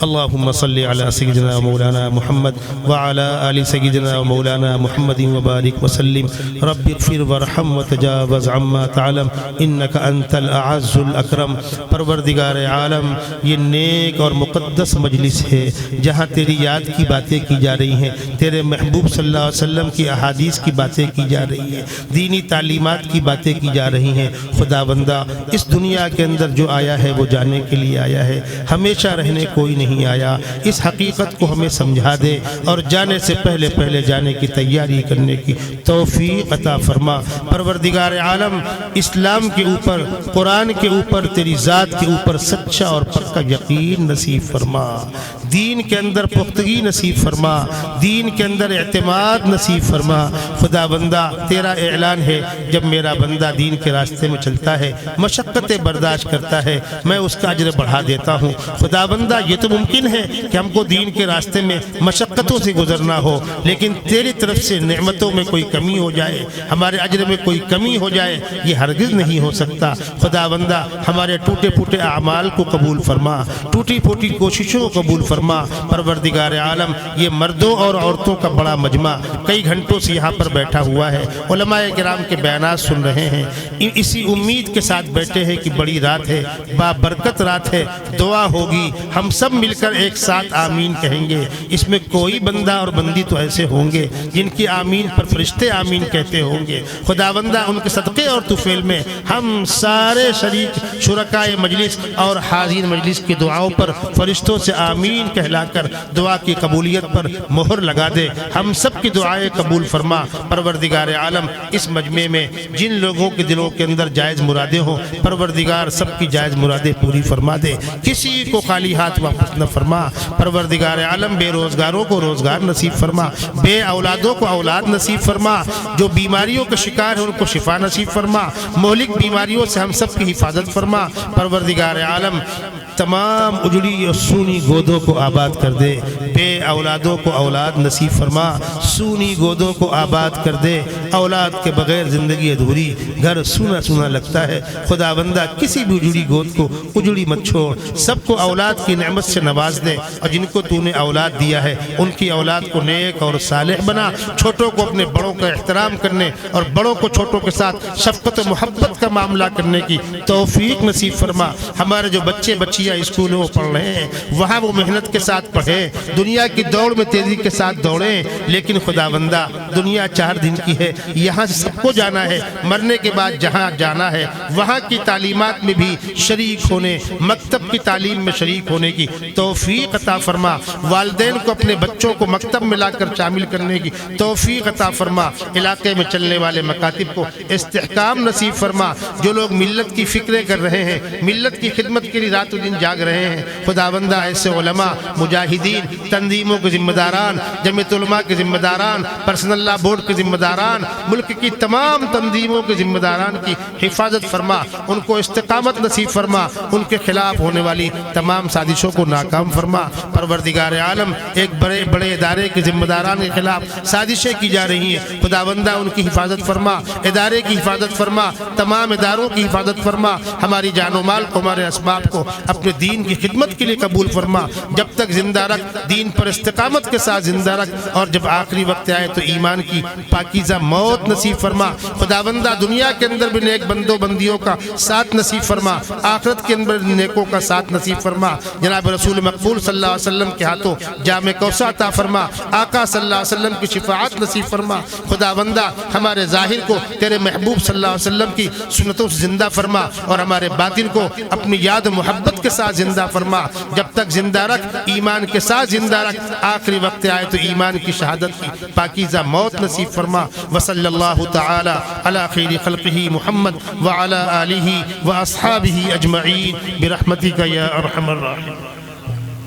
اللهم صل على سيدنا مولانا محمد وعلى آل سيدنا مولانا محمد وبارك وسلم. رب اغفر وارحم وتجاوز عما تعلم انك انت الاعز الاکرم. پروردگار عالم, یہ نیک اور مقدس مجلس ہے جہاں تیری یاد کی باتیں کی جا رہی ہیں, تیرے محبوب صلی اللہ علیہ وسلم کی احادیث کی باتیں کی جا رہی ہیں, دینی تعلیمات کی باتیں کی جا رہی ہیں. خدا بندہ, اس دنیا کے اندر جو آیا ہے وہ جانے کے لیے آیا ہے, ہمیشہ رہنے کوئی نہیں آیا. اس حقیقت کو ہمیں سمجھا دے اور جانے سے پہلے پہلے جانے کی تیاری کرنے کی توفیق عطا فرما. پروردگار عالم, اسلام کے اوپر, قرآن کے اوپر, تیری ذات کے اوپر سچا اور پکا یقین نصیب فرما. دین کے اندر پختگی نصیب فرما, دین کے اندر اعتماد نصیب فرما. خدا بندہ, تیرا اعلان ہے جب میرا بندہ دین کے راستے میں چلتا ہے, مشقتیں برداشت کرتا ہے, میں اس کا اجر بڑھا دیتا ہوں. خدا بندہ, یہ تو ممکن ہے کہ ہم کو دین کے راستے میں مشقتوں سے گزرنا ہو, لیکن تیری طرف سے نعمتوں میں کوئی کمی ہو جائے, ہمارے اجر میں کوئی کمی ہو جائے, یہ ہرگز نہیں ہو سکتا. خدا بندہ, ہمارے ٹوٹے پھوٹے اعمال کو قبول فرما, ٹوٹی پھوٹی کوششوں کو قبول فرما. پروردگار عالم, یہ مردوں اور عورتوں کا بڑا مجمع کئی گھنٹوں سے یہاں پر بیٹھا ہوا ہے, علماء کرام کے بیانات سن رہے ہیں, اسی امید کے ساتھ بیٹھے ہیں کہ بڑی رات ہے, بابرکت رات ہے, دعا ہوگی, ہم سب مل کر ایک ساتھ آمین کہیں گے. اس میں کوئی بندہ اور بندی تو ایسے ہوں گے جن کی آمین پر فرشتے آمین کہتے ہوں گے. خدا بندہ, ان کے صدقے اور طفیل میں ہم سارے شریک شرکائے مجلس اور حاضرین مجلس کی دعاؤں پر فرشتوں سے آمین کہلا کر دعا کی قبولیت پر مہر لگا دے. ہم سب کی دعائیں قبول فرما. پروردگار عالم, اس مجمع میں جن لوگوں کے دلوں کے اندر جائز مرادیں ہوں, پروردگار سب کی جائز مرادیں پوری فرما دے, کسی کو خالی ہاتھ واپس نہ فرما. پروردگار عالم, بے روزگاروں کو روزگار نصیب فرما, بے اولادوں کو اولاد نصیب فرما, جو بیماریوں کے شکار ہیں ان کو شفا نصیب فرما, مہلک بیماریوں سے ہم سب کی حفاظت فرما. پروردگار عالم, تمام اجڑی اور سونی گودوں کو آباد کر دے, بے اولادوں کو اولاد نصیب فرما، سونی گودوں کو آباد کر دے، اولاد کے بغیر زندگی ادھوری، گھر سونا سونا لگتا ہے، خدا بندہ کسی بھی اجڑی گود کو اجڑی مت چھوڑ، سب کو اولاد کی نعمت سے نواز دے، اور جن کو تو نے اولاد دیا ہے ان کی اولاد کو نیک اور صالح بنا، چھوٹوں کو اپنے بڑوں کا احترام کرنے اور بڑوں کو چھوٹوں کے ساتھ شفقت و محبت کا معاملہ کرنے کی توفیق نصیب فرما۔ ہمارے جو بچے بچیاں اسکولوں میں پڑھ رہے ہیں وہاں وہ محنت کے ساتھ پڑھیں، دنیا کی دوڑ میں تیزی کے ساتھ دوڑیں، لیکن خدا بندہ دنیا 4 دن کی ہے، یہاں سے سب کو جانا ہے، مرنے کے بعد جہاں جانا ہے وہاں کی تعلیمات میں بھی شریک ہونے، مکتب کی تعلیم میں شریک ہونے کی توفیق عطا فرما، والدین کو اپنے بچوں کو مکتب میں لا کر شامل کرنے کی توفیق عطا فرما، علاقے میں چلنے والے مکاتب کو استحکام نصیب فرما، جو لوگ ملت کی فکریں کر رہے ہیں، ملت کی خدمت کے لیے رات و دن جاگ رہے ہیں، خدا بندہ ایسے علماء، مجاہدین، تنظیموں کے ذمہ داران، جمعیت علماء کے ذمہ داران، پرسنل لا بورڈ کے ذمہ داران، ملک کی تمام تنظیموں کے ذمہ داران کی حفاظت فرما، ان کو استقامت نصیب فرما، ان کے خلاف ہونے والی تمام سازشوں کو ناکام فرما۔ پروردگار عالم، ایک بڑے بڑے ادارے کے ذمہ داران کے خلاف سازشیں کی جا رہی ہیں، خدا بندہ ان کی حفاظت فرما، ادارے کی حفاظت فرما، تمام اداروں کی حفاظت فرما، ہماری جان و مال کو، ہمارے اسباب کو اپنے دین کی خدمت کے لیے قبول فرما، جب تک زندہ رکھ، دین پر استقامت کے ساتھ زندہ رکھ، اور جب آخری وقت آئے تو ایمان کی پاکیزہ موت نصیب فرما۔ خدا بندہ دنیا کے اندر بھی نیک بندوں بندیوں کا ساتھ نصیب فرما، آخرت کے اندر نیکوں کا ساتھ نصیب فرما، جناب رسول مقبول صلی اللہ علیہ وسلم کے ہاتھوں جام کوثر عطا فرما، آقا صلی اللہ علیہ وسلم کی شفاعت نصیب فرما۔ خدا بندہ ہمارے ظاہر کو تیرے محبوب صلی اللہ علیہ وسلم کی سنتوں سے زندہ فرما، اور ہمارے باطن کو اپنی یاد و محبت کے ساتھ زندہ فرما، جب تک زندہ رکھ، ایمان کے ساتھ زندہ رکھ، آخری وقت آئے تو ایمان کی شہادت کی پاکیزہ موت نصیب فرما۔ وصلی اللہ تعالی علی خیر خلقہ محمد وعلی آلہ واصحابہ اجمعین برحمتک یا ارحم الراحمین۔